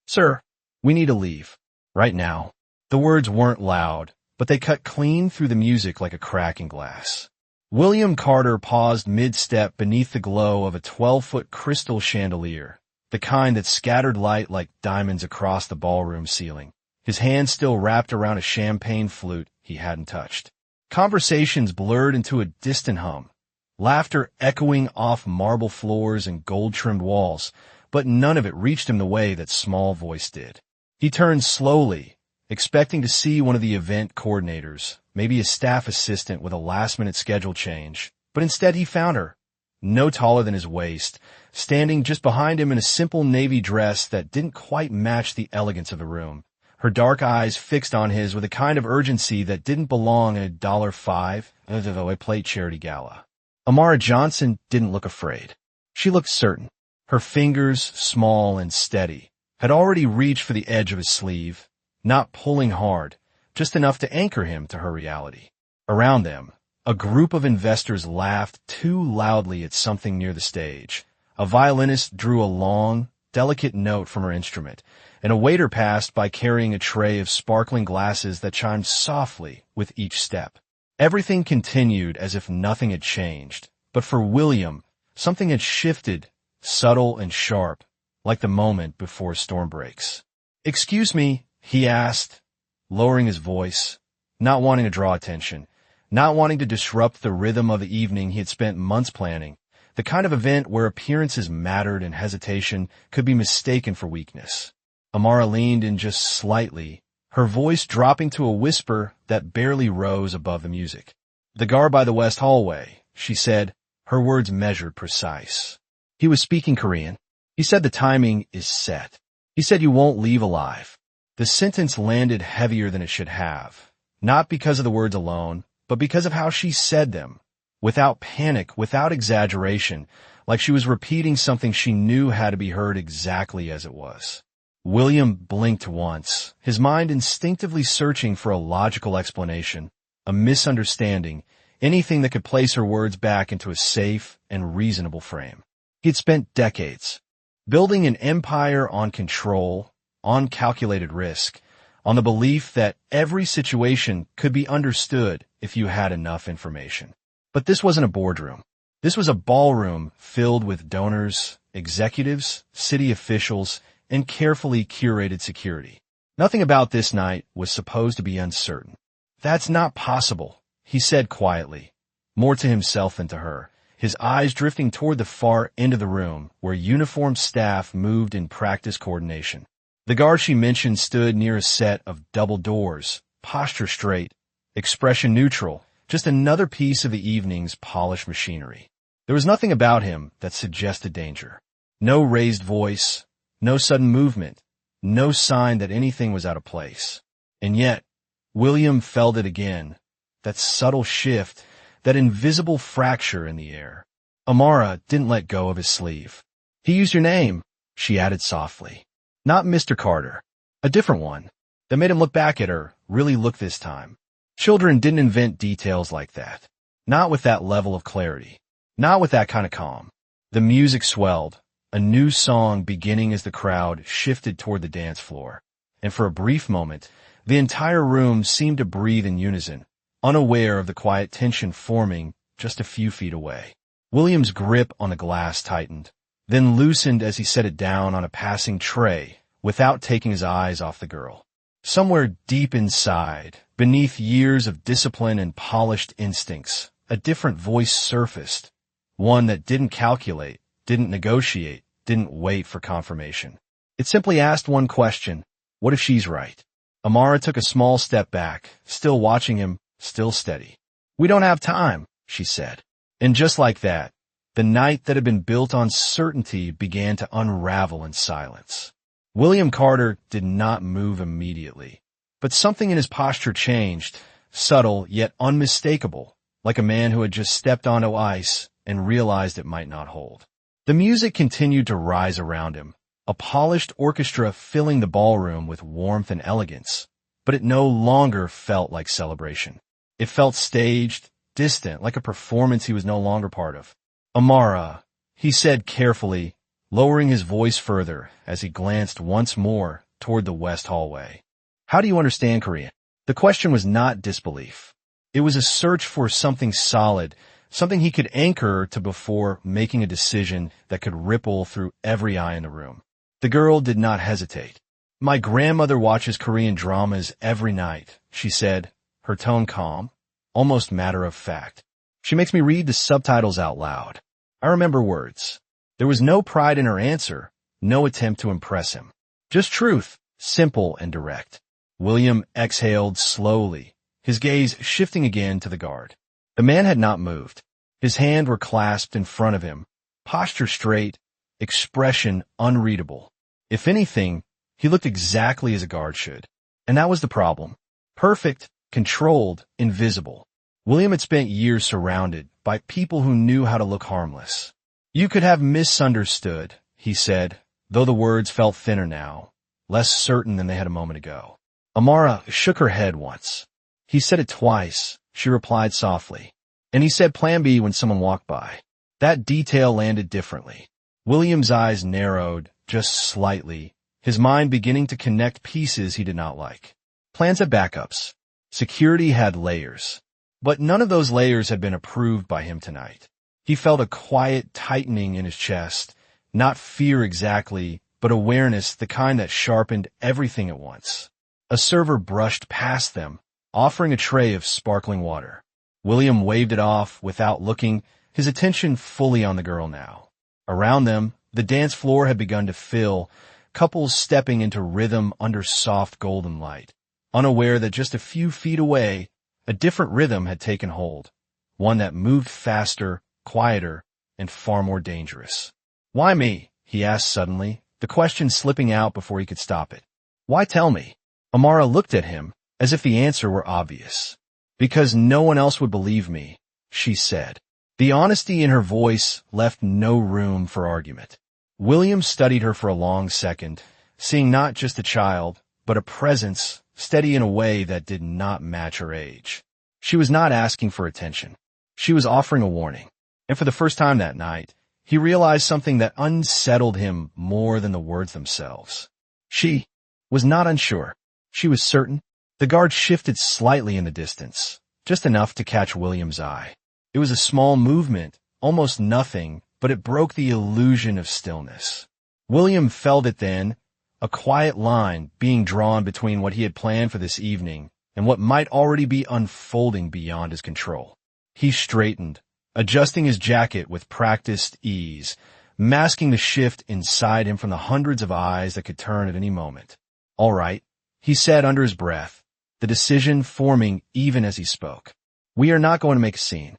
Sir, we need to leave. Right now. The words weren't loud, but they cut clean through the music like a crack in glass. William Carter paused mid-step beneath the glow of a 12-foot crystal chandelier, the kind that scattered light like diamonds across the ballroom ceiling, his hand still wrapped around a champagne flute he hadn't touched. Conversations blurred into a distant hum, laughter echoing off marble floors and gold-trimmed walls, but none of it reached him the way that small voice did. He turned slowly, expecting to see one of the event coordinators, maybe a staff assistant with a last-minute schedule change, but instead he found her, no taller than his waist, standing just behind him in a simple navy dress that didn't quite match the elegance of the room, her dark eyes fixed on his with a kind of urgency that didn't belong in a $5 plate charity gala. Amara Johnson didn't look afraid. She looked certain. Her fingers, small and steady, had already reached for the edge of his sleeve, not pulling hard, just enough to anchor him to her reality. Around them, a group of investors laughed too loudly at something near the stage. A violinist drew a long, delicate note from her instrument, and a waiter passed by carrying a tray of sparkling glasses that chimed softly with each step. Everything continued as if nothing had changed, but for William, something had shifted, subtle and sharp, like the moment before a storm breaks. "Excuse me," he asked, lowering his voice, not wanting to draw attention, not wanting to disrupt the rhythm of the evening he had spent months planning, the kind of event where appearances mattered and hesitation could be mistaken for weakness. Amara leaned in just slightly, her voice dropping to a whisper that barely rose above the music. "The guard by the west hallway," she said, her words measured, precise. He was speaking Korean. He said the timing is set. He said you won't leave alive. The sentence landed heavier than it should have, not because of the words alone, but because of how she said them, without panic, without exaggeration, like she was repeating something she knew had to be heard exactly as it was. William blinked once, his mind instinctively searching for a logical explanation, a misunderstanding, anything that could place her words back into a safe and reasonable frame. He'd spent decades building an empire on control, on calculated risk, on the belief that every situation could be understood if you had enough information. But this wasn't a boardroom. This was a ballroom filled with donors, executives, city officials, and carefully curated security. Nothing about this night was supposed to be uncertain. "That's not possible," he said quietly, more to himself than to her, his eyes drifting toward the far end of the room where uniformed staff moved in practice coordination. The guard she mentioned stood near a set of double doors, posture straight, expression neutral, just another piece of the evening's polished machinery. There was nothing about him that suggested danger. No raised voice, no sudden movement, no sign that anything was out of place. And yet, William felt it again, that subtle shift, that invisible fracture in the air. Amara didn't let go of his sleeve. "He used your name," she added softly. "Not Mr. Carter. A different one." That made him look back at her, really look this time. Children didn't invent details like that. Not with that level of clarity. Not with that kind of calm. The music swelled, a new song beginning as the crowd shifted toward the dance floor. And for a brief moment, the entire room seemed to breathe in unison, unaware of the quiet tension forming just a few feet away. William's grip on the glass tightened, then loosened as he set it down on a passing tray without taking his eyes off the girl. Somewhere deep inside, beneath years of discipline and polished instincts, a different voice surfaced, one that didn't calculate, didn't negotiate, didn't wait for confirmation. It simply asked one question: what if she's right? Amara took a small step back, still watching him, still steady. "We don't have time," she said. And just like that, the night that had been built on certainty began to unravel in silence. William Carter did not move immediately, but something in his posture changed, subtle yet unmistakable, like a man who had just stepped onto ice and realized it might not hold. The music continued to rise around him, a polished orchestra filling the ballroom with warmth and elegance, but it no longer felt like celebration. It felt staged, distant, like a performance he was no longer part of. "Amara," he said carefully, lowering his voice further as he glanced once more toward the west hallway. How do you understand Korean? The question was not disbelief. It was a search for something solid, something he could anchor to before making a decision that could ripple through every eye in the room. The girl did not hesitate. My grandmother watches Korean dramas every night, she said, her tone calm, almost matter of fact. She makes me read the subtitles out loud. I remember words. There was no pride in her answer, no attempt to impress him. Just truth, simple and direct. William exhaled slowly, his gaze shifting again to the guard. The man had not moved. His hands were clasped in front of him, posture straight, expression unreadable. If anything, he looked exactly as a guard should. And that was the problem. Perfect, controlled, invisible. William had spent years surrounded by people who knew how to look harmless. You could have misunderstood, he said, though the words felt thinner now, less certain than they had a moment ago. Amara shook her head once. He said it twice, she replied softly. And he said plan B when someone walked by. That detail landed differently. William's eyes narrowed, just slightly, his mind beginning to connect pieces he did not like. Plans had backups. Security had layers. But none of those layers had been approved by him tonight. He felt a quiet tightening in his chest, not fear exactly, but awareness, the kind that sharpened everything at once. A server brushed past them, offering a tray of sparkling water. William waved it off without looking, his attention fully on the girl now. Around them, the dance floor had begun to fill, couples stepping into rhythm under soft golden light, unaware that just a few feet away, a different rhythm had taken hold, one that moved faster, quieter, and far more dangerous. Why me? He asked suddenly, the question slipping out before he could stop it. Why tell me? Amara looked at him, as if the answer were obvious. Because no one else would believe me, she said. The honesty in her voice left no room for argument. William studied her for a long second, seeing not just a child, but a presence steady in a way that did not match her age. She was not asking for attention. She was offering a warning. And for the first time that night, he realized something that unsettled him more than the words themselves. She was not unsure. She was certain. The guard shifted slightly in the distance, just enough to catch William's eye. It was a small movement, almost nothing, but it broke the illusion of stillness. William felt it then, a quiet line being drawn between what he had planned for this evening and what might already be unfolding beyond his control. He straightened, adjusting his jacket with practiced ease, masking the shift inside him from the hundreds of eyes that could turn at any moment. All right, he said under his breath, the decision forming even as he spoke. We are not going to make a scene.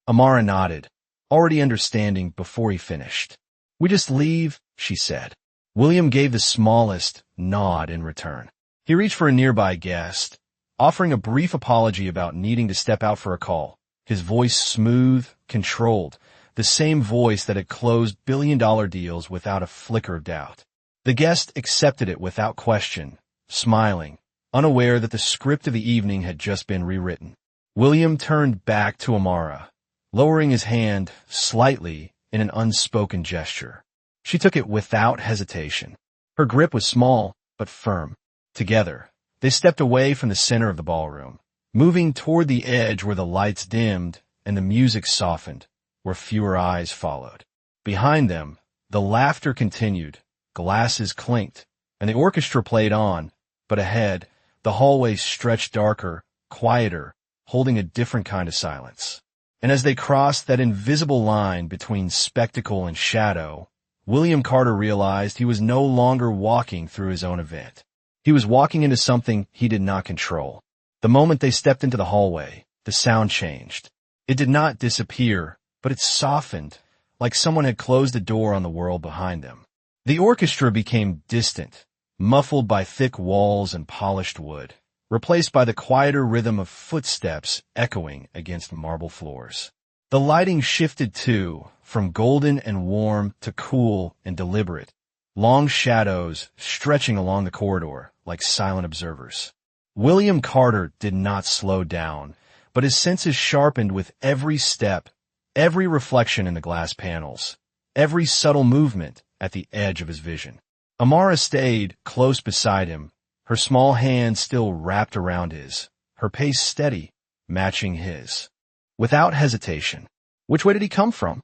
Amara nodded, already understanding before he finished. We just leave, she said. William gave the smallest nod in return. He reached for a nearby guest, offering a brief apology about needing to step out for a call, his voice smooth, controlled, the same voice that had closed billion-dollar deals without a flicker of doubt. The guest accepted it without question, smiling, unaware that the script of the evening had just been rewritten. William turned back to Amara, lowering his hand slightly in an unspoken gesture. She took it without hesitation. Her grip was small, but firm. Together, they stepped away from the center of the ballroom, moving toward the edge where the lights dimmed and the music softened, where fewer eyes followed. Behind them, the laughter continued, glasses clinked, and the orchestra played on, but ahead, the hallway stretched darker, quieter, holding a different kind of silence. And as they crossed that invisible line between spectacle and shadow, William Carter realized he was no longer walking through his own event. He was walking into something he did not control. The moment they stepped into the hallway, the sound changed. It did not disappear, but it softened, like someone had closed the door on the world behind them. The orchestra became distant, muffled by thick walls and polished wood, replaced by the quieter rhythm of footsteps echoing against marble floors. The lighting shifted too, from golden and warm to cool and deliberate, long shadows stretching along the corridor like silent observers. William Carter did not slow down, but his senses sharpened with every step, every reflection in the glass panels, every subtle movement at the edge of his vision. Amara stayed close beside him, her small hand still wrapped around his, her pace steady, matching his. Without hesitation. "Which way did he come from?"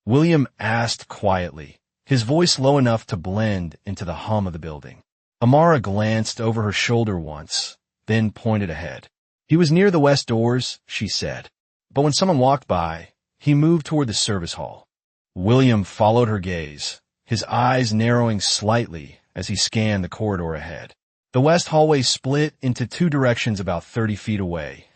William asked quietly, his voice low enough to blend into the hum of the building. Amara glanced over her shoulder once, then pointed ahead. "He was near the west doors," she said. "But when someone walked by, he moved toward the service hall." William followed her gaze, his eyes narrowing slightly as he scanned the corridor ahead. The west hallway split into two directions about 30 feet away,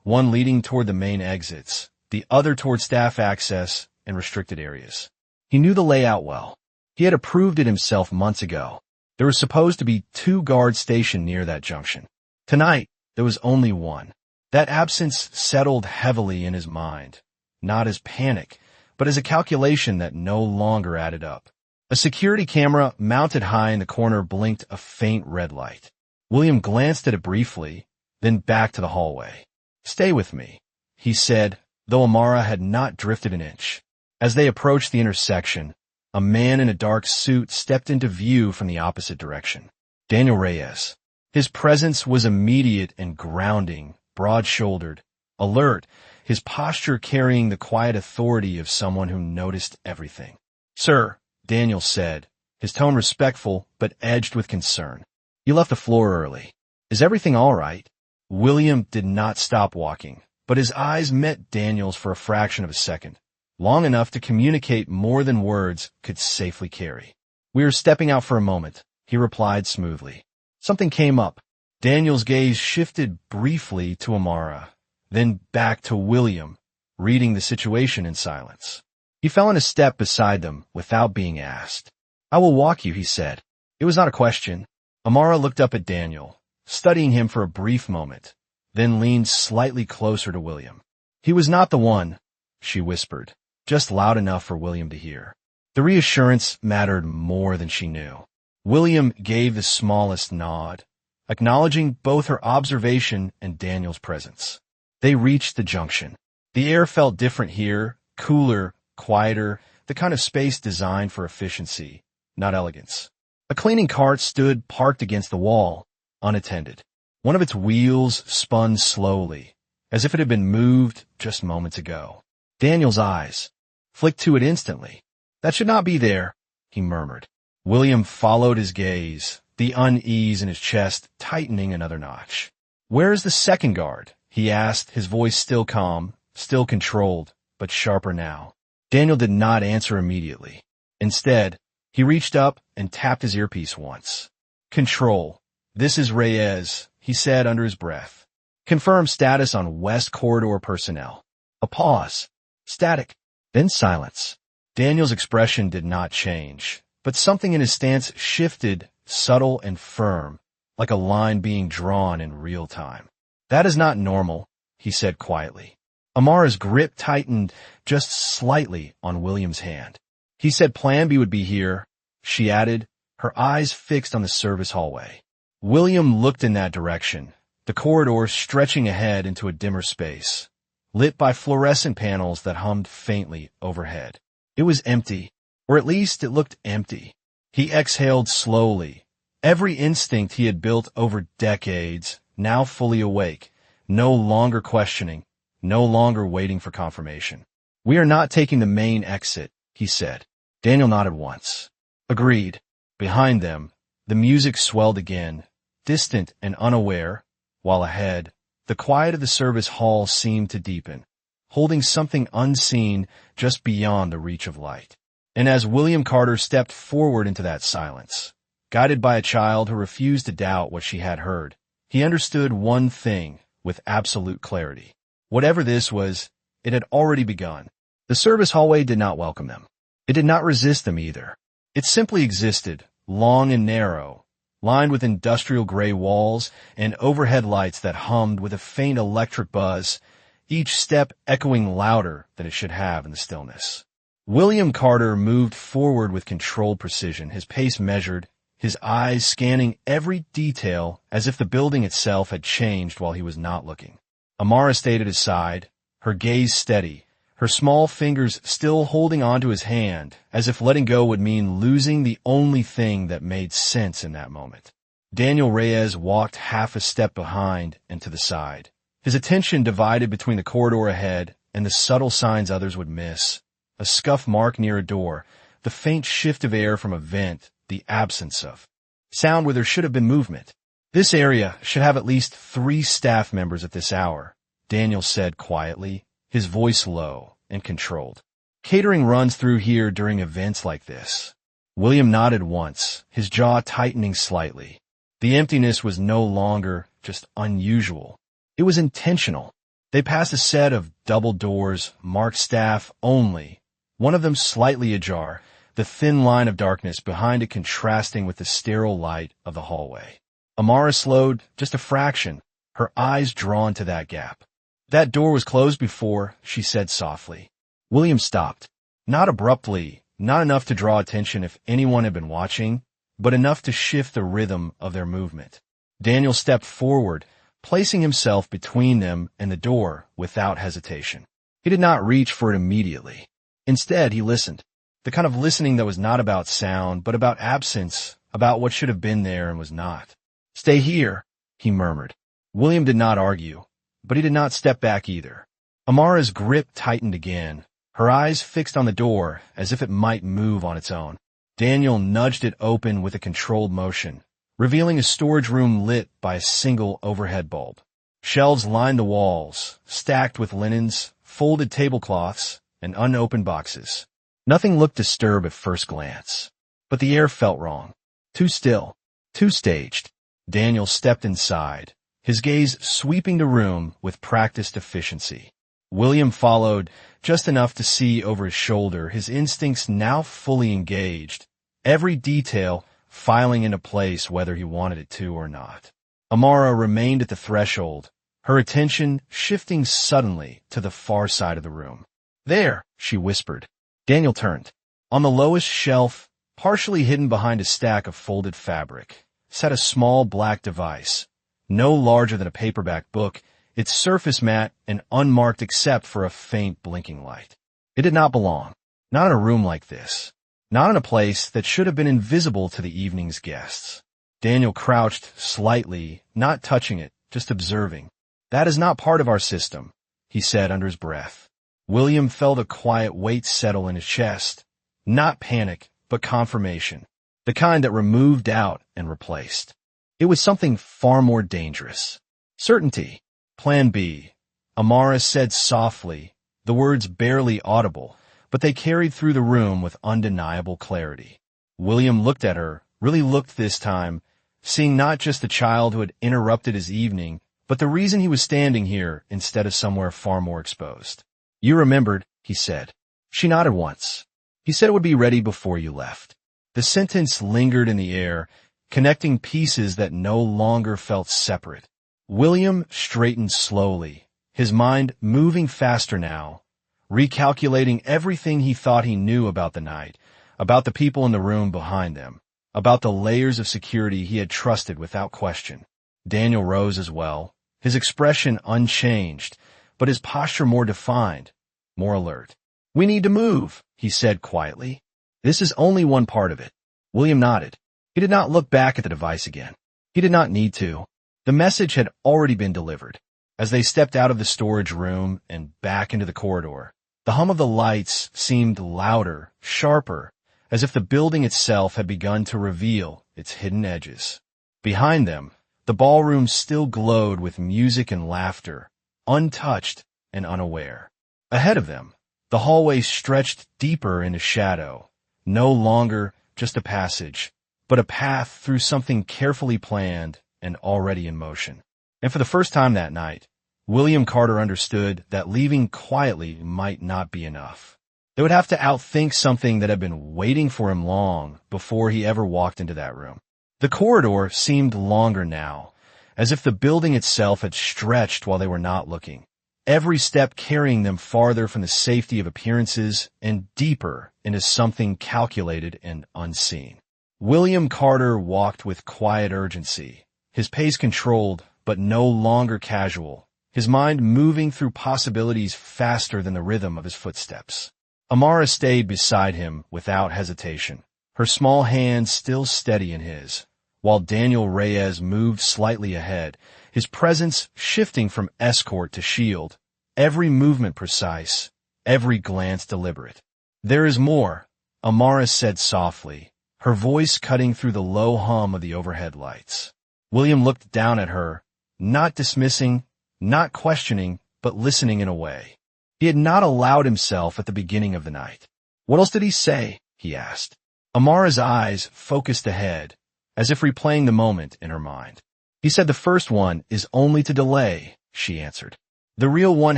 one leading toward the main exits, the other toward staff access and restricted areas. He knew the layout well. He had approved it himself months ago. There was supposed to be 2 guards stationed near that junction. Tonight, there was only one. That absence settled heavily in his mind, not as panic, but as a calculation that no longer added up. A security camera mounted high in the corner blinked a faint red light. William glanced at it briefly, then back to the hallway. "Stay with me," he said, though Amara had not drifted an inch. As they approached the intersection, a man in a dark suit stepped into view from the opposite direction. Daniel Reyes. His presence was immediate and grounding, broad-shouldered, alert, his posture carrying the quiet authority of someone who noticed everything. "Sir," Daniel said, his tone respectful but edged with concern. "You left the floor early. Is everything all right?" William did not stop walking, but his eyes met Daniel's for a fraction of a second, long enough to communicate more than words could safely carry. "We are stepping out for a moment," he replied smoothly. Something came up. Daniel's gaze shifted briefly to Amara, then back to William, reading the situation in silence. He fell in a step beside them without being asked. "I will walk you," he said. It was not a question. Amara looked up at Daniel, studying him for a brief moment, then leaned slightly closer to William. "He was not the one," she whispered, just loud enough for William to hear. The reassurance mattered more than she knew. William gave the smallest nod, acknowledging both her observation and Daniel's presence. They reached the junction. The air felt different here, cooler, quieter, the kind of space designed for efficiency, not elegance. A cleaning cart stood parked against the wall, unattended. One of its wheels spun slowly, as if it had been moved just moments ago. Daniel's eyes flicked to it instantly. "That should not be there," he murmured. William followed his gaze, the unease in his chest tightening another notch. "Where is the second guard?" he asked, his voice still calm, still controlled, but sharper now. Daniel did not answer immediately. Instead, he reached up and tapped his earpiece once. "Control. This is Reyes," he said under his breath. "Confirm status on West Corridor personnel." A pause. Static. Then silence. Daniel's expression did not change, but something in his stance shifted, subtle and firm, like a line being drawn in real time. "That is not normal," he said quietly. Amara's grip tightened just slightly on William's hand. "He said Plan B would be here," she added, her eyes fixed on the service hallway. William looked in that direction, the corridor stretching ahead into a dimmer space, lit by fluorescent panels that hummed faintly overhead. It was empty, or at least it looked empty. He exhaled slowly, every instinct he had built over decades, now fully awake, no longer questioning, no longer waiting for confirmation. "We are not taking the main exit," he said. Daniel nodded once. "Agreed." Behind them, the music swelled again, distant and unaware, while ahead, the quiet of the service hall seemed to deepen, holding something unseen just beyond the reach of light. And as William Carter stepped forward into that silence, guided by a child who refused to doubt what she had heard, he understood one thing with absolute clarity. Whatever this was, it had already begun. The service hallway did not welcome them. It did not resist them either. It simply existed, long and narrow, lined with industrial gray walls and overhead lights that hummed with a faint electric buzz, each step echoing louder than it should have in the stillness. William Carter moved forward with controlled precision, his pace measured, his eyes scanning every detail as if the building itself had changed while he was not looking. Amara stayed at his side, her gaze steady, her small fingers still holding onto his hand, as if letting go would mean losing the only thing that made sense in that moment. Daniel Reyes walked half a step behind and to the side, his attention divided between the corridor ahead and the subtle signs others would miss. A scuff mark near a door, the faint shift of air from a vent, the absence of sound where there should have been movement. This area should have at least 3 staff members at this hour, Daniel said quietly, his voice low and controlled. Catering runs through here during events like this. William nodded once, his jaw tightening slightly. The emptiness was no longer just unusual. It was intentional. They passed a set of double doors, marked staff only, one of them slightly ajar, the thin line of darkness behind it contrasting with the sterile light of the hallway. Amara slowed just a fraction, her eyes drawn to that gap. That door was closed before, she said softly. William stopped. Not abruptly, not enough to draw attention if anyone had been watching, but enough to shift the rhythm of their movement. Daniel stepped forward, placing himself between them and the door without hesitation. He did not reach for it immediately. Instead, he listened. The kind of listening that was not about sound, but about absence, about what should have been there and was not. Stay here, he murmured. William did not argue, but he did not step back either. Amara's grip tightened again, her eyes fixed on the door as if it might move on its own. Daniel nudged it open with a controlled motion, revealing a storage room lit by a single overhead bulb. Shelves lined the walls, stacked with linens, folded tablecloths, and unopened boxes. Nothing looked disturbed at first glance, but the air felt wrong. Too still, too staged. Daniel stepped inside, his gaze sweeping the room with practiced efficiency. William followed, just enough to see over his shoulder, his instincts now fully engaged, every detail filing into place whether he wanted it to or not. Amara remained at the threshold, her attention shifting suddenly to the far side of the room. There, she whispered. Daniel turned. On the lowest shelf, partially hidden behind a stack of folded fabric, sat a small black device, no larger than a paperback book, its surface matte and unmarked except for a faint blinking light. It did not belong. Not in a room like this. Not in a place that should have been invisible to the evening's guests. Daniel crouched slightly, not touching it, just observing. That is not part of our system, he said under his breath. William felt a quiet weight settle in his chest. Not panic, but confirmation. The kind that removed out and replaced. It was something far more dangerous. Certainty. Plan B. Amara said softly, the words barely audible, but they carried through the room with undeniable clarity. William looked at her, really looked this time, seeing not just the child who had interrupted his evening, but the reason he was standing here instead of somewhere far more exposed. You remembered, he said. She nodded once. He said it would be ready before you left. The sentence lingered in the air, connecting pieces that no longer felt separate. William straightened slowly, his mind moving faster now, recalculating everything he thought he knew about the night, about the people in the room behind them, about the layers of security he had trusted without question. Daniel rose as well, his expression unchanged, but his posture more defined, more alert. We need to move, he said quietly. This is only one part of it. William nodded. He did not look back at the device again. He did not need to. The message had already been delivered. As they stepped out of the storage room and back into the corridor, the hum of the lights seemed louder, sharper, as if the building itself had begun to reveal its hidden edges. Behind them, the ballroom still glowed with music and laughter, untouched and unaware. Ahead of them, the hallway stretched deeper into shadow, no longer just a passage, but a path through something carefully planned and already in motion. And for the first time that night, William Carter understood that leaving quietly might not be enough. They would have to outthink something that had been waiting for him long before he ever walked into that room. The corridor seemed longer now, as if the building itself had stretched while they were not looking, every step carrying them farther from the safety of appearances and deeper into something calculated and unseen. William Carter walked with quiet urgency, his pace controlled but no longer casual, his mind moving through possibilities faster than the rhythm of his footsteps. Amara stayed beside him without hesitation, her small hand still steady in his, while Daniel Reyes moved slightly ahead, his presence shifting from escort to shield, every movement precise, every glance deliberate. "There is more," Amara said softly, her voice cutting through the low hum of the overhead lights. William looked down at her, not dismissing, not questioning, but listening in a way he had not allowed himself at the beginning of the night. "What else did he say?" he asked. Amara's eyes focused ahead, as if replaying the moment in her mind. "He said the first one is only to delay," she answered. "The real one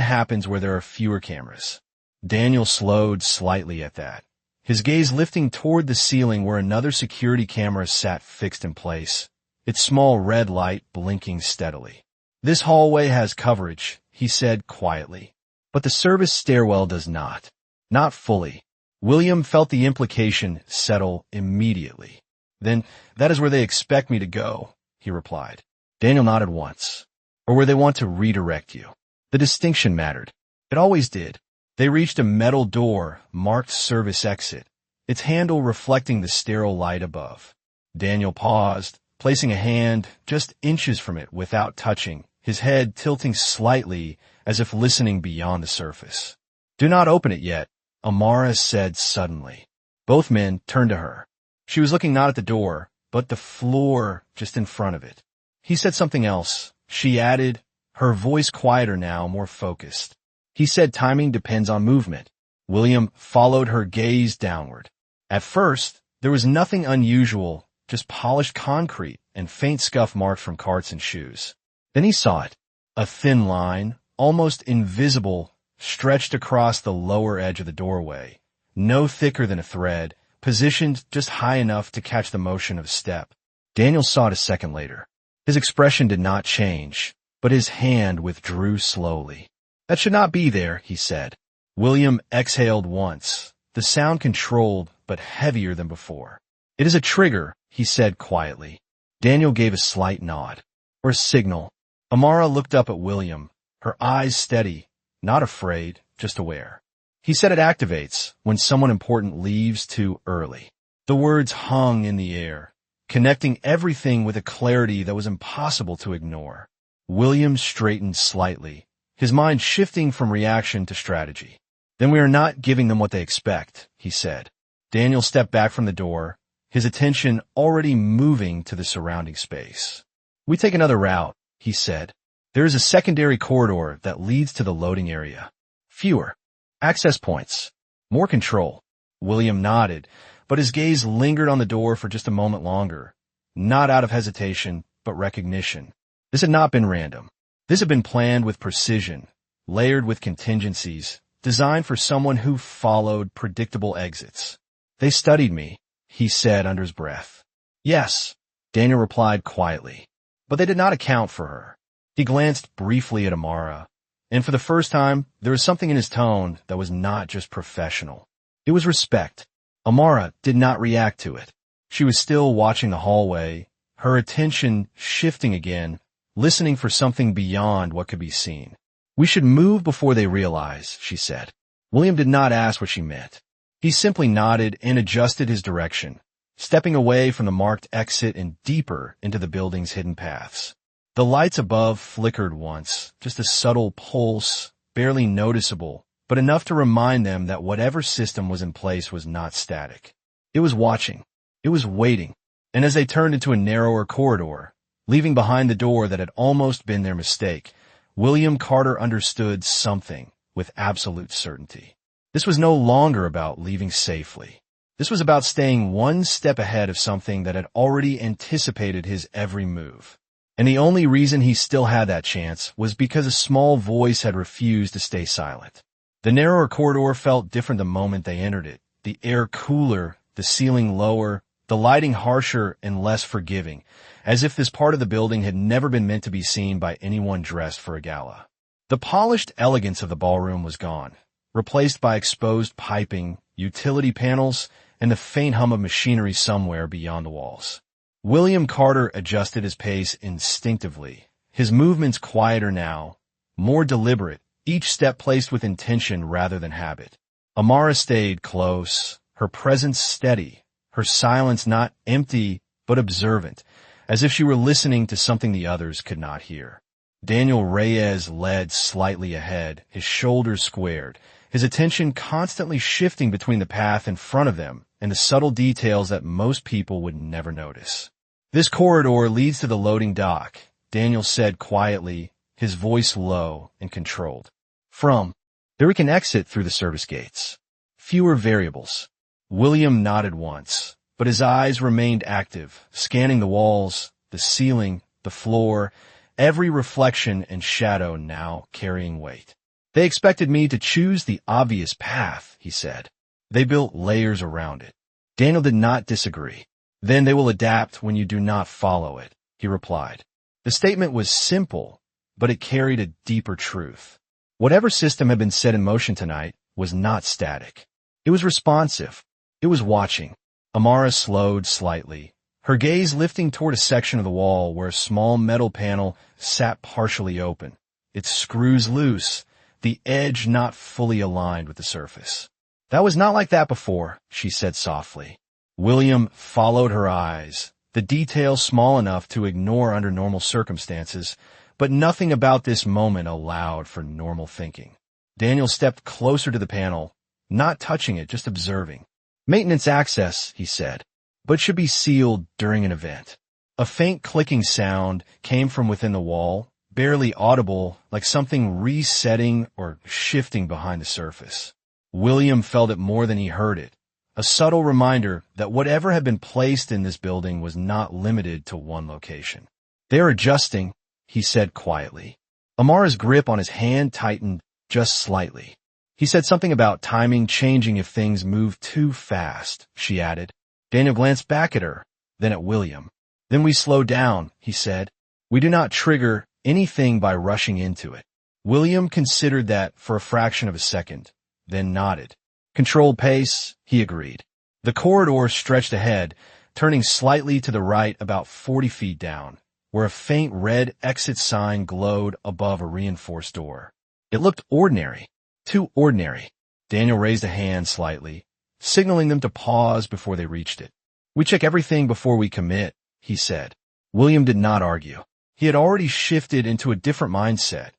happens where there are fewer cameras." Daniel slowed slightly at that, his gaze lifting toward the ceiling where another security camera sat fixed in place, its small red light blinking steadily. "This hallway has coverage," he said quietly. "But the service stairwell does not. Not fully." William felt the implication settle immediately. "Then that is where they expect me to go," he replied. Daniel nodded once. "Or where they want to redirect you." The distinction mattered. It always did. They reached a metal door marked service exit, its handle reflecting the sterile light above. Daniel paused, placing a hand just inches from it without touching, his head tilting slightly as if listening beyond the surface. "Do not open it yet," Amara said suddenly. Both men turned to her. She was looking not at the door, but the floor just in front of it. "He said something else," she added, her voice quieter now, more focused. "He said timing depends on movement." William followed her gaze downward. At first, there was nothing unusual, just polished concrete and faint scuff marks from carts and shoes. Then he saw it. A thin line, almost invisible, stretched across the lower edge of the doorway, no thicker than a thread, positioned just high enough to catch the motion of a step. Daniel saw it a second later. His expression did not change, but his hand withdrew slowly. "That should not be there," he said. William exhaled once, the sound controlled but heavier than before. "It is a trigger," he said quietly. Daniel gave a slight nod. "Or a signal." Amara looked up at William, her eyes steady, not afraid, just aware. "He said it activates when someone important leaves too early." The words hung in the air, connecting everything with a clarity that was impossible to ignore. William straightened slightly, his mind shifting from reaction to strategy. "Then we are not giving them what they expect," he said. Daniel stepped back from the door, his attention already moving to the surrounding space. "We take another route," he said. "There is a secondary corridor that leads to the loading area. Fewer access points. More control." William nodded, but his gaze lingered on the door for just a moment longer, not out of hesitation, but recognition. This had not been random. This had been planned with precision, layered with contingencies, designed for someone who followed predictable exits. "They studied me," he said under his breath. "Yes," Daniel replied quietly, "but they did not account for her." He glanced briefly at Amara, and for the first time, there was something in his tone that was not just professional. It was respect. Amara did not react to it. She was still watching the hallway, her attention shifting again, listening for something beyond what could be seen. "We should move before they realize," she said. William did not ask what she meant. He simply nodded and adjusted his direction, stepping away from the marked exit and deeper into the building's hidden paths. The lights above flickered once, just a subtle pulse, barely noticeable, but enough to remind them that whatever system was in place was not static. It was watching. It was waiting. And as they turned into a narrower corridor, leaving behind the door that had almost been their mistake, William Carter understood something with absolute certainty. This was no longer about leaving safely. This was about staying one step ahead of something that had already anticipated his every move. And the only reason he still had that chance was because a small voice had refused to stay silent. The narrower corridor felt different the moment they entered it, the air cooler, the ceiling lower, the lighting harsher and less forgiving, as if this part of the building had never been meant to be seen by anyone dressed for a gala. The polished elegance of the ballroom was gone, replaced by exposed piping, utility panels, and the faint hum of machinery somewhere beyond the walls. William Carter adjusted his pace instinctively, his movements quieter now, more deliberate, each step placed with intention rather than habit. Amara stayed close, her presence steady, her silence not empty but observant, as if she were listening to something the others could not hear. Daniel Reyes led slightly ahead, his shoulders squared, his attention constantly shifting between the path in front of them and the subtle details that most people would never notice. "This corridor leads to the loading dock," Daniel said quietly, his voice low and controlled. "From there we can exit through the service gates. Fewer variables." William nodded once, but his eyes remained active, scanning the walls, the ceiling, the floor, every reflection and shadow now carrying weight. "They expected me to choose the obvious path," he said. "They built layers around it." Daniel did not disagree. "Then they will adapt when you do not follow it," he replied. The statement was simple, but it carried a deeper truth. Whatever system had been set in motion tonight was not static. It was responsive. It was watching. Amara slowed slightly, her gaze lifting toward a section of the wall where a small metal panel sat partially open, its screws loose, the edge not fully aligned with the surface. "That was not like that before," she said softly. William followed her eyes, the detail small enough to ignore under normal circumstances, but nothing about this moment allowed for normal thinking. Daniel stepped closer to the panel, not touching it, just observing. "Maintenance access," he said, "but should be sealed during an event." A faint clicking sound came from within the wall, barely audible, like something resetting or shifting behind the surface. William felt it more than he heard it, a subtle reminder that whatever had been placed in this building was not limited to one location. "They're adjusting," he said quietly. Amara's grip on his hand tightened just slightly. "He said something about timing changing if things move too fast," she added. Daniel glanced back at her, then at William. "Then we slow down," he said. "We do not trigger anything by rushing into it." William considered that for a fraction of a second, then nodded. "Controlled pace," he agreed. The corridor stretched ahead, turning slightly to the right about 40 feet down, where a faint red exit sign glowed above a reinforced door. It looked ordinary. Too ordinary. Daniel raised a hand slightly, signaling them to pause before they reached it. "We check everything before we commit," he said. William did not argue. He had already shifted into a different mindset,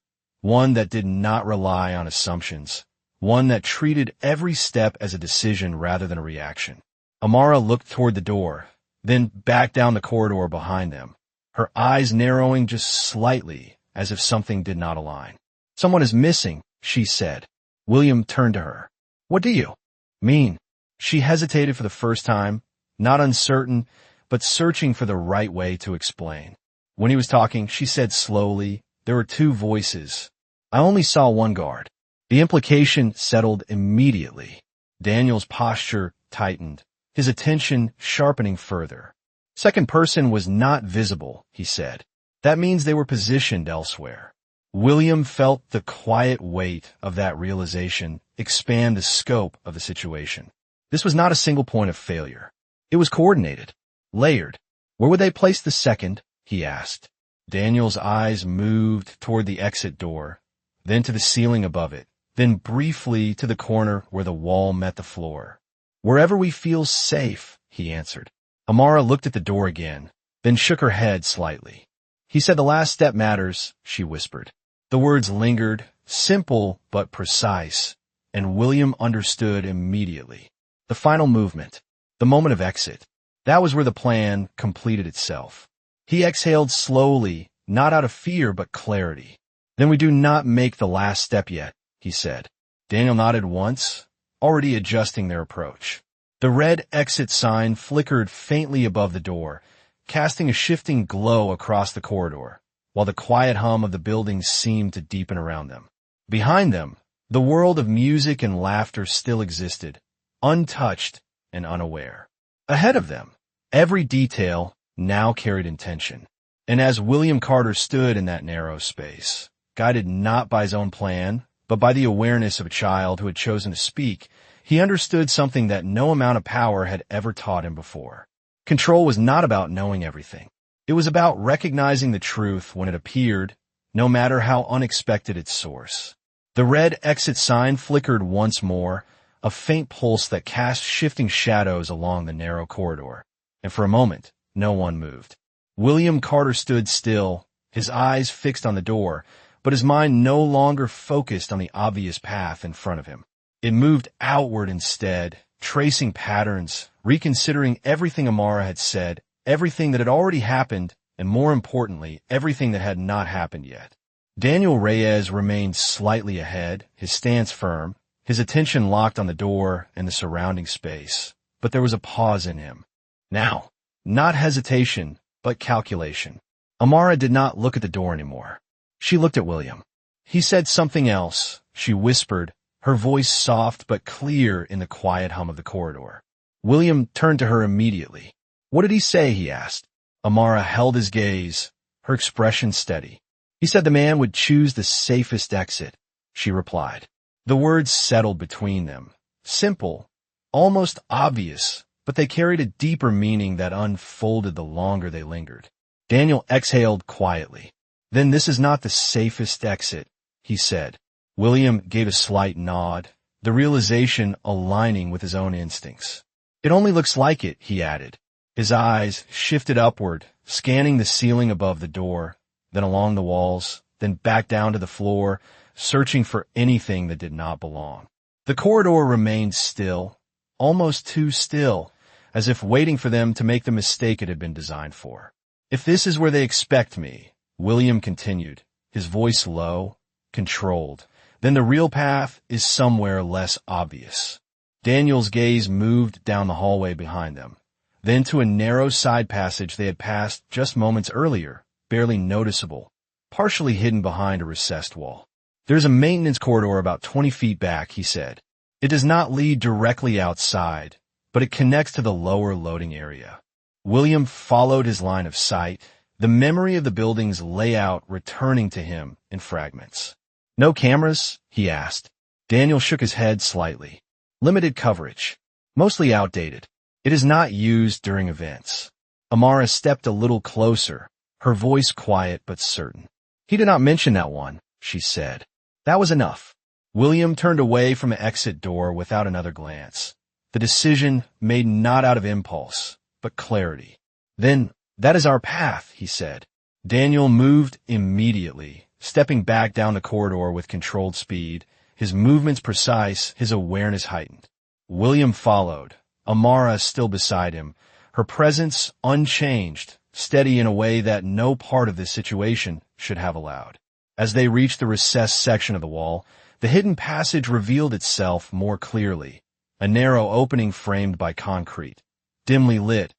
one that did not rely on assumptions, one that treated every step as a decision rather than a reaction. Amara looked toward the door, then back down the corridor behind them, her eyes narrowing just slightly as if something did not align. "Someone is missing," she said. William turned to her. "What do you mean?" She hesitated for the first time, not uncertain, but searching for the right way to explain. When he was talking, she said slowly, "There were two voices. I only saw one guard." The implication settled immediately. Daniel's posture tightened, his attention sharpening further. "Second person was not visible," he said. "That means they were positioned elsewhere." William felt the quiet weight of that realization expand the scope of the situation. This was not a single point of failure. It was coordinated, layered. "Where would they place the second?" he asked. Daniel's eyes moved toward the exit door, then to the ceiling above it, then briefly to the corner where the wall met the floor. "Wherever we feel safe," he answered. Amara looked at the door again, then shook her head slightly. "He said the last step matters," she whispered. The words lingered, simple but precise, and William understood immediately. The final movement, the moment of exit, that was where the plan completed itself. He exhaled slowly, not out of fear but clarity. "Then we do not make the last step yet," he said. Daniel nodded once, already adjusting their approach. The red exit sign flickered faintly above the door, casting a shifting glow across the corridor, while the quiet hum of the building seemed to deepen around them. Behind them, the world of music and laughter still existed, untouched and unaware. Ahead of them, every detail now carried intention. And as William Carter stood in that narrow space, guided not by his own plan, but by the awareness of a child who had chosen to speak, he understood something that no amount of power had ever taught him before. Control was not about knowing everything. It was about recognizing the truth when it appeared, no matter how unexpected its source. The red exit sign flickered once more, a faint pulse that cast shifting shadows along the narrow corridor. And for a moment, no one moved. William Carter stood still, his eyes fixed on the door, but his mind no longer focused on the obvious path in front of him. It moved outward instead, tracing patterns, reconsidering everything Amara had said, everything that had already happened, and more importantly, everything that had not happened yet. Daniel Reyes remained slightly ahead, his stance firm, his attention locked on the door and the surrounding space. But there was a pause in him. Now, not hesitation, but calculation. Amara did not look at the door anymore. She looked at William. He said something else, she whispered, her voice soft but clear in the quiet hum of the corridor. William turned to her immediately. What did he say? He asked. Amara held his gaze, her expression steady. He said the man would choose the safest exit, she replied. The words settled between them. Simple, almost obvious, but they carried a deeper meaning that unfolded the longer they lingered. Daniel exhaled quietly. Then this is not the safest exit, he said. William gave a slight nod, the realization aligning with his own instincts. It only looks like it, he added. His eyes shifted upward, scanning the ceiling above the door, then along the walls, then back down to the floor, searching for anything that did not belong. The corridor remained still, almost too still, as if waiting for them to make the mistake it had been designed for. If this is where they expect me, William continued, his voice low, controlled, then the real path is somewhere less obvious. Daniel's gaze moved down the hallway behind them, then to a narrow side passage they had passed just moments earlier, barely noticeable, partially hidden behind a recessed wall. There's a maintenance corridor about 20 feet back, he said. It does not lead directly outside, but it connects to the lower loading area. William followed his line of sight, the memory of the building's layout returning to him in fragments. No cameras? He asked. Daniel shook his head slightly. Limited coverage. Mostly outdated. It is not used during events. Amara stepped a little closer, her voice quiet but certain. He did not mention that one, she said. That was enough. William turned away from the exit door without another glance. The decision made not out of impulse, but clarity. Then, that is our path, he said. Daniel moved immediately, stepping back down the corridor with controlled speed, his movements precise, his awareness heightened. William followed, Amara still beside him, her presence unchanged, steady in a way that no part of this situation should have allowed. As they reached the recessed section of the wall, the hidden passage revealed itself more clearly, a narrow opening framed by concrete, dimly lit,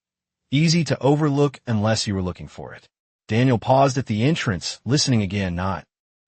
easy to overlook unless you were looking for it. Daniel paused at the entrance, listening again, not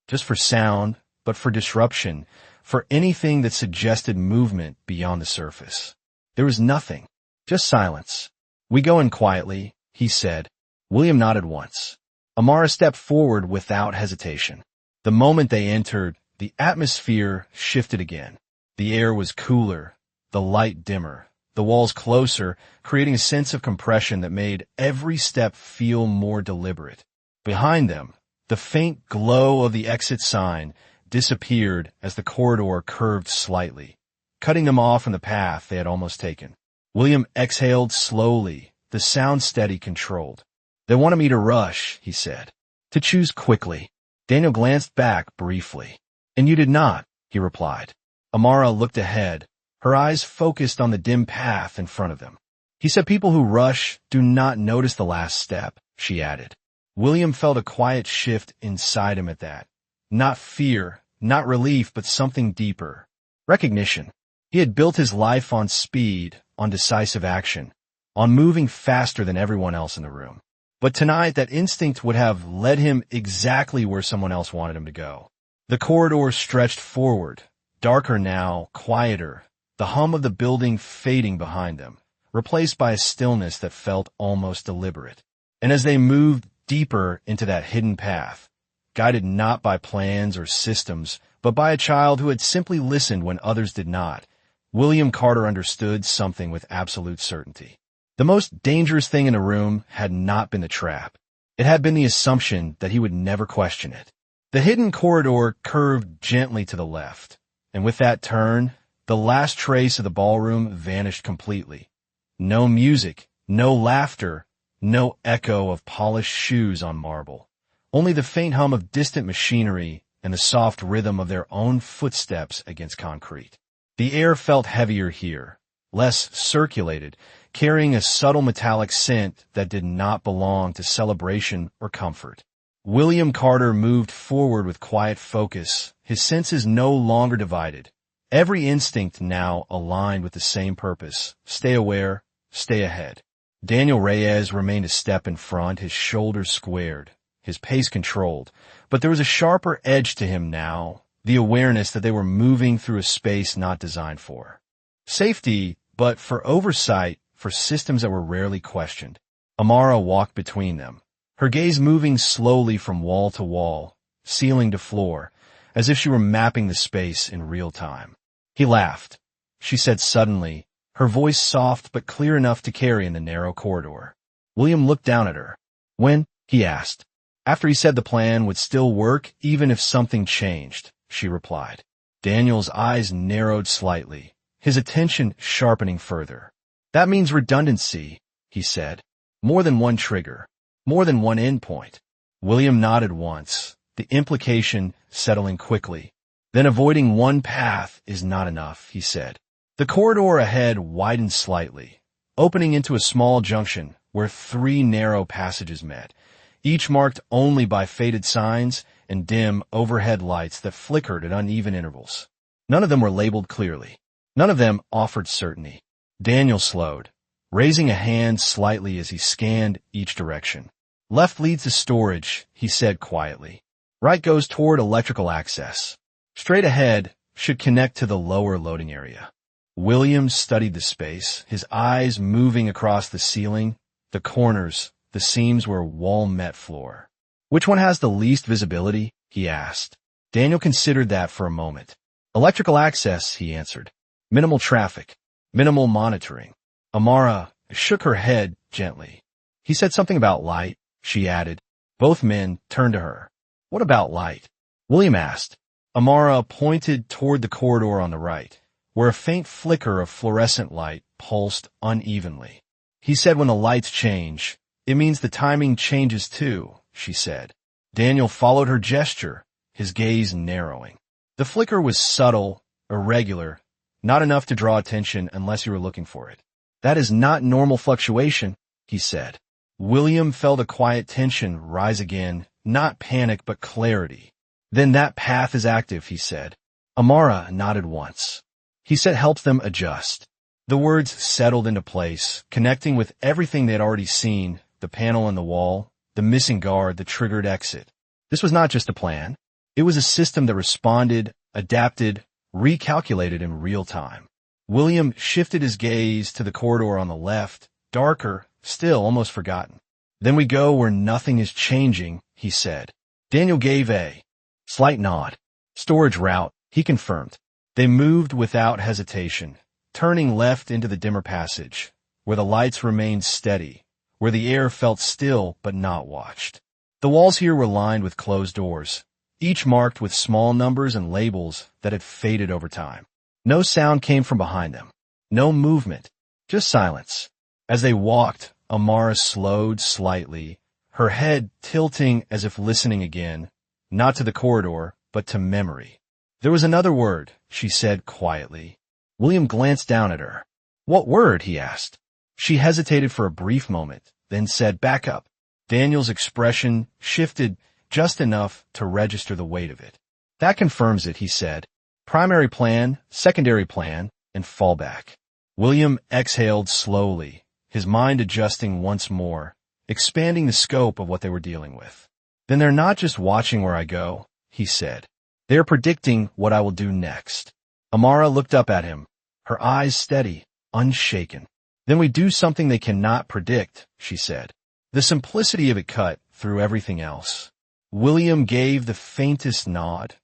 just for sound, but for disruption, for anything that suggested movement beyond the surface. There was nothing, just silence. We go in quietly, he said. William nodded once. Amara stepped forward without hesitation. The moment they entered, the atmosphere shifted again. The air was cooler, the light dimmer, the walls closer, creating a sense of compression that made every step feel more deliberate. Behind them, the faint glow of the exit sign disappeared as the corridor curved slightly, cutting them off from the path they had almost taken. William exhaled slowly, the sound steady, controlled. They wanted me to rush, he said, to choose quickly. Daniel glanced back briefly. And you did not, he replied. Amara looked ahead, her eyes focused on the dim path in front of them. He said people who rush do not notice the last step, she added. William felt a quiet shift inside him at that. Not fear, not relief, but something deeper. Recognition. He had built his life on speed, on decisive action, on moving faster than everyone else in the room. But tonight, that instinct would have led him exactly where someone else wanted him to go. The corridor stretched forward, darker now, quieter, the hum of the building fading behind them, replaced by a stillness that felt almost deliberate. And as they moved deeper into that hidden path, guided not by plans or systems, but by a child who had simply listened when others did not, William Carter understood something with absolute certainty. The most dangerous thing in the room had not been the trap. It had been the assumption that he would never question it. The hidden corridor curved gently to the left, and with that turn, the last trace of the ballroom vanished completely. No music, no laughter, no echo of polished shoes on marble. Only the faint hum of distant machinery and the soft rhythm of their own footsteps against concrete. The air felt heavier here, less circulated, carrying a subtle metallic scent that did not belong to celebration or comfort. William Carter moved forward with quiet focus, his senses no longer divided. Every instinct now aligned with the same purpose: stay aware, stay ahead. Daniel Reyes remained a step in front, his shoulders squared, his pace controlled, but there was a sharper edge to him now, the awareness that they were moving through a space not designed for safety, but for oversight, for systems that were rarely questioned. Amara walked between them, her gaze moving slowly from wall to wall, ceiling to floor, as if she were mapping the space in real time. He laughed, she said suddenly, her voice soft but clear enough to carry in the narrow corridor. William looked down at her. When? He asked. After he said the plan would still work even if something changed, she replied. Daniel's eyes narrowed slightly, his attention sharpening further. That means redundancy, he said. More than one trigger. More than one endpoint. William nodded once, the implication settling quickly. Then avoiding one path is not enough, he said. The corridor ahead widened slightly, opening into a small junction where 3 narrow passages met, each marked only by faded signs and dim overhead lights that flickered at uneven intervals. None of them were labeled clearly. None of them offered certainty. Daniel slowed, raising a hand slightly as he scanned each direction. Left leads to storage, he said quietly. Right goes toward electrical access. Straight ahead should connect to the lower loading area. William studied the space, his eyes moving across the ceiling, the corners, the seams where wall met floor. Which one has the least visibility? He asked. Daniel considered that for a moment. Electrical access, he answered. Minimal traffic. Minimal monitoring. Amara shook her head gently. He said something about light, she added. Both men turned to her. What about light? William asked. Amara pointed toward the corridor on the right, where a faint flicker of fluorescent light pulsed unevenly. He said when the lights change, it means the timing changes too, she said. Daniel followed her gesture, his gaze narrowing. The flicker was subtle, irregular, not enough to draw attention unless you were looking for it. That is not normal fluctuation, he said. William felt a quiet tension rise again, not panic but clarity. Then that path is active, he said. Amara nodded once. He said helps them adjust. The words settled into place, connecting with everything they had already seen, the panel on the wall, the missing guard, the triggered exit. This was not just a plan. It was a system that responded, adapted, recalculated in real time. William shifted his gaze to the corridor on the left, darker, still almost forgotten. Then we go where nothing is changing, he said. Daniel gave a slight nod. Storage route, he confirmed. They moved without hesitation, turning left into the dimmer passage, where the lights remained steady, where the air felt still but not watched. The walls here were lined with closed doors, each marked with small numbers and labels that had faded over time. No sound came from behind them. No movement, just silence. As they walked, Amara slowed slightly, her head tilting as if listening again, not to the corridor, but to memory. There was another word, she said quietly. William glanced down at her. What word? He asked. She hesitated for a brief moment, then said, back up. Daniel's expression shifted just enough to register the weight of it. That confirms it, he said. Primary plan, secondary plan, and fallback. William exhaled slowly, his mind adjusting once more, expanding the scope of what they were dealing with. Then they're not just watching where I go, he said. They're predicting what I will do next. Amara looked up at him, her eyes steady, unshaken. Then we do something they cannot predict, she said. The simplicity of it cut through everything else. William gave the faintest nod,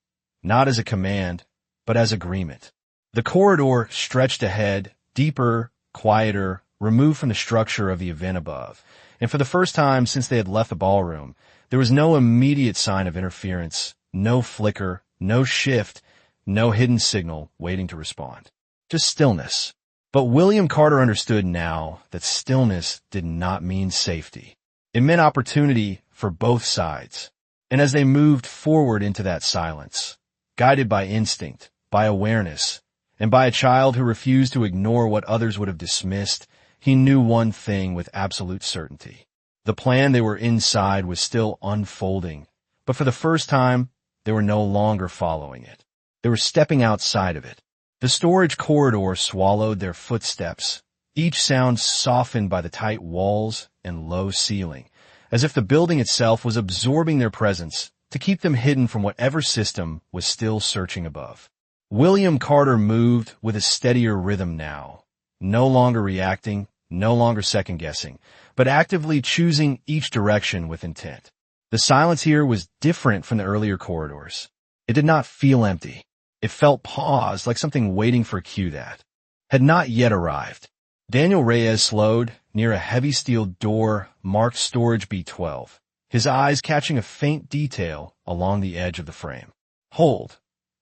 not as a command, but as agreement. The corridor stretched ahead, deeper, quieter, removed from the structure of the event above, and for the first time since they had left the ballroom, there was no immediate sign of interference, No flicker, no shift, no hidden signal waiting to respond. Just stillness. But William Carter understood now that stillness did not mean safety. It meant opportunity for both sides. And as they moved forward into that silence, guided by instinct, by awareness, and by a child who refused to ignore what others would have dismissed, he knew one thing with absolute certainty. The plan they were inside was still unfolding, but for the first time, they were no longer following it. They were stepping outside of it. The storage corridor swallowed their footsteps, each sound softened by the tight walls and low ceiling, as if the building itself was absorbing their presence to keep them hidden from whatever system was still searching above. William Carter moved with a steadier rhythm now, no longer reacting, no longer second-guessing, but actively choosing each direction with intent. The silence here was different from the earlier corridors. It did not feel empty. It felt paused, like something waiting for a cue that had not yet arrived. Daniel Reyes slowed near a heavy steel door marked Storage B12, his eyes catching a faint detail along the edge of the frame. "Hold,"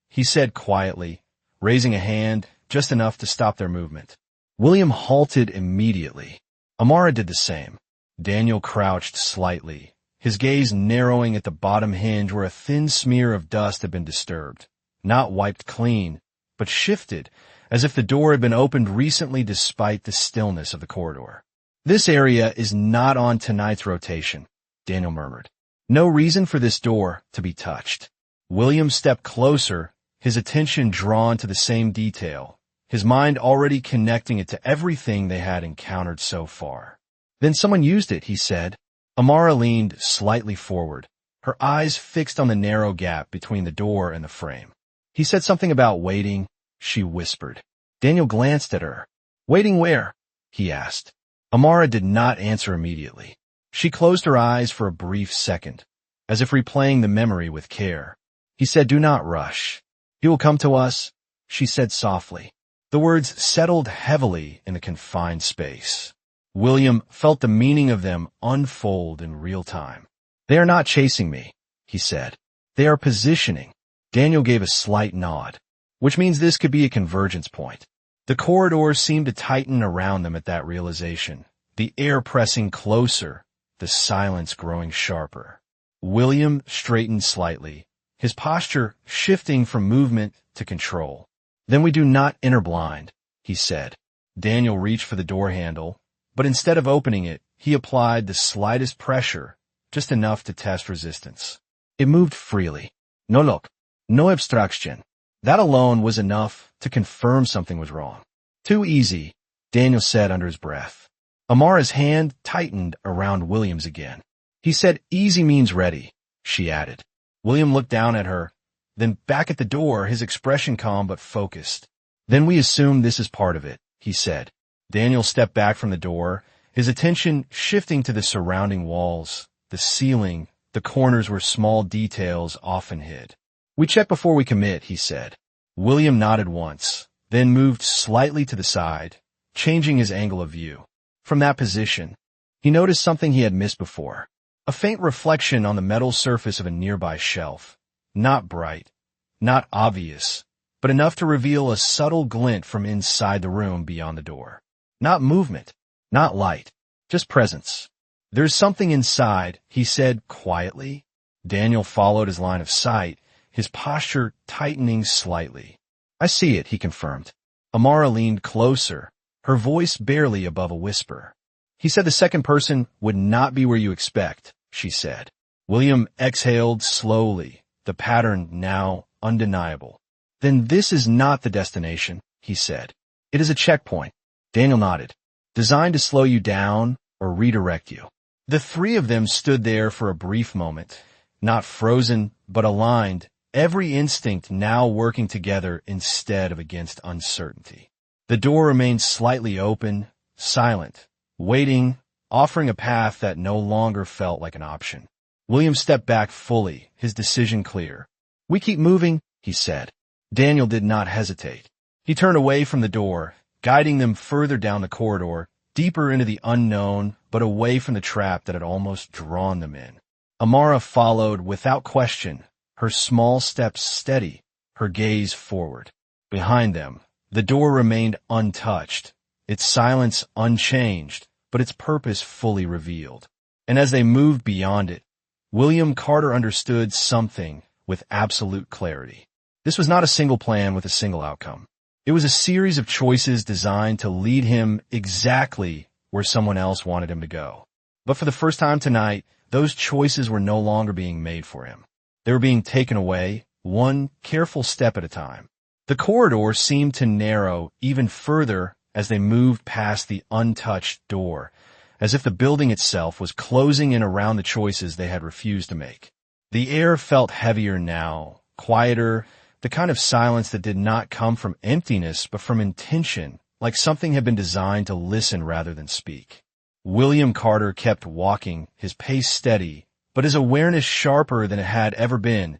he said quietly, raising a hand just enough to stop their movement. William halted immediately. Amara did the same. Daniel crouched slightly, his gaze narrowing at the bottom hinge where a thin smear of dust had been disturbed. Not wiped clean, but shifted, as if the door had been opened recently despite the stillness of the corridor. "This area is not on tonight's rotation," Daniel murmured. "No reason for this door to be touched." William stepped closer, his attention drawn to the same detail, his mind already connecting it to everything they had encountered so far. "Then someone used it," he said. Amara leaned slightly forward, her eyes fixed on the narrow gap between the door and the frame. "He said something about waiting," she whispered. Daniel glanced at her. "Waiting where?" he asked. Amara did not answer immediately. She closed her eyes for a brief second, as if replaying the memory with care. He said, "Do not rush. He will come to us," she said softly. The words settled heavily in the confined space. William felt the meaning of them unfold in real time. "They are not chasing me," he said. "They are positioning." Daniel gave a slight nod, which means this could be a convergence point. The corridor seemed to tighten around them at that realization, the air pressing closer, the silence growing sharper. William straightened slightly, his posture shifting from movement to control. "Then we do not enter blind," he said. Daniel reached for the door handle, but instead of opening it, he applied the slightest pressure, just enough to test resistance. It moved freely. "No look. No abstraction." That alone was enough to confirm something was wrong. "Too easy," Daniel said under his breath. Amara's hand tightened around William's again. He said, "Easy means ready," she added. William looked down at her, then back at the door, his expression calm but focused. "Then we assume this is part of it," he said. Daniel stepped back from the door, his attention shifting to the surrounding walls, the ceiling, the corners where small details often hid. "We check before we commit," he said. William nodded once, then moved slightly to the side, changing his angle of view. From that position, he noticed something he had missed before. A faint reflection on the metal surface of a nearby shelf. Not bright, not obvious, but enough to reveal a subtle glint from inside the room beyond the door. Not movement, not light, just presence. "There's something inside," he said quietly. Daniel followed his line of sight, his posture tightening slightly. "I see it," he confirmed. Amara leaned closer, her voice barely above a whisper. "He said the second person would not be where you expect," she said. William exhaled slowly, the pattern now undeniable. "Then this is not the destination," he said. "It is a checkpoint." Daniel nodded. "Designed to slow you down or redirect you." The three of them stood there for a brief moment, not frozen, but aligned, every instinct now working together instead of against uncertainty. The door remained slightly open, silent, waiting, offering a path that no longer felt like an option. William stepped back fully, his decision clear. "We keep moving," he said. Daniel did not hesitate. He turned away from the door, guiding them further down the corridor, deeper into the unknown, but away from the trap that had almost drawn them in. Amara followed without question, her small steps steady, her gaze forward. Behind them, the door remained untouched, its silence unchanged, but its purpose fully revealed. And as they moved beyond it, William Carter understood something with absolute clarity. This was not a single plan with a single outcome. It was a series of choices designed to lead him exactly where someone else wanted him to go. But for the first time tonight, those choices were no longer being made for him. They were being taken away, one careful step at a time. The corridor seemed to narrow even further as they moved past the untouched door, as if the building itself was closing in around the choices they had refused to make. The air felt heavier now, quieter, the kind of silence that did not come from emptiness but from intention, like something had been designed to listen rather than speak. William Carter kept walking, his pace steady, but his awareness sharper than it had ever been,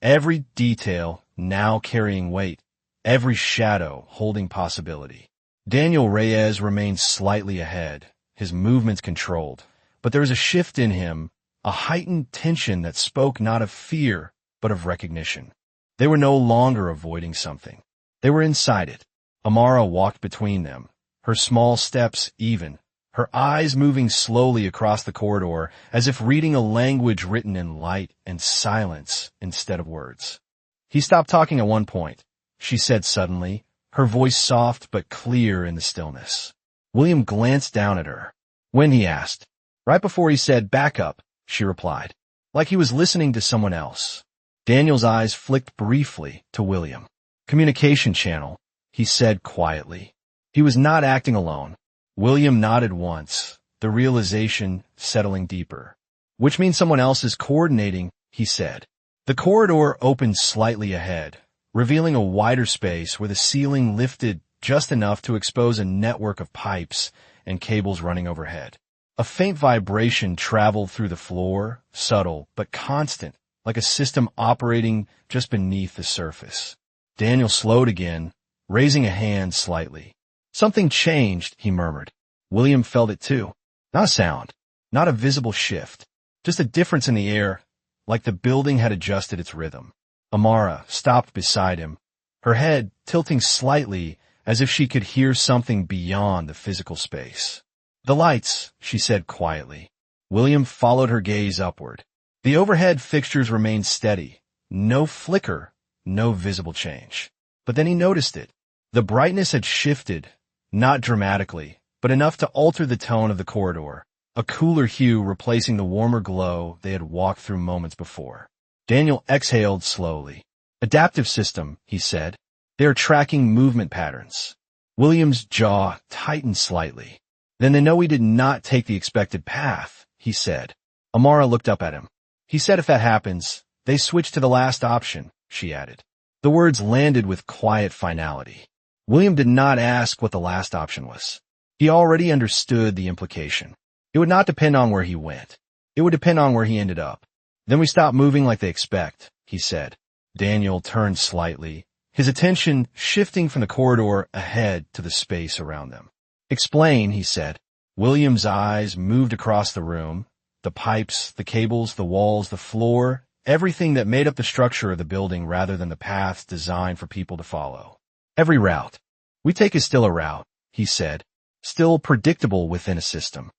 every detail now carrying weight, every shadow holding possibility. Daniel Reyes remained slightly ahead, his movements controlled, but there was a shift in him, a heightened tension that spoke not of fear, but of recognition. They were no longer avoiding something. They were inside it. Amara walked between them, her small steps even, her eyes moving slowly across the corridor as if reading a language written in light and silence instead of words. He stopped talking at one point, she said suddenly, her voice soft but clear in the stillness. William glanced down at her. When, he asked. Right before he said, back up, she replied, like he was listening to someone else. Daniel's eyes flicked briefly to William. Communication channel, he said quietly. He was not acting alone. William nodded once, the realization settling deeper. Which means someone else is coordinating, he said. The corridor opened slightly ahead, revealing a wider space where the ceiling lifted just enough to expose a network of pipes and cables running overhead. A faint vibration traveled through the floor, subtle but constant, like a system operating just beneath the surface. Daniel slowed again, raising a hand slightly. Something changed, he murmured. William felt it too. Not a sound, not a visible shift, just a difference in the air, like the building had adjusted its rhythm. Amara stopped beside him, her head tilting slightly as if she could hear something beyond the physical space. The lights, she said quietly. William followed her gaze upward. The overhead fixtures remained steady. No flicker, no visible change. But then he noticed it. The brightness had shifted, not dramatically, but enough to alter the tone of the corridor, a cooler hue replacing the warmer glow they had walked through moments before. Daniel exhaled slowly. Adaptive system, he said. They are tracking movement patterns. William's jaw tightened slightly. Then they know we did not take the expected path, he said. Amara looked up at him. He said if that happens, they switch to the last option, she added. The words landed with quiet finality. William did not ask what the last option was. He already understood the implication. It would not depend on where he went. It would depend on where he ended up. Then we stop moving like they expect, he said. Daniel turned slightly, his attention shifting from the corridor ahead to the space around them. Explain, he said. William's eyes moved across the room, the pipes, the cables, the walls, the floor, everything that made up the structure of the building rather than the paths designed for people to follow. Every route we take is still a route, he said, still predictable within a system.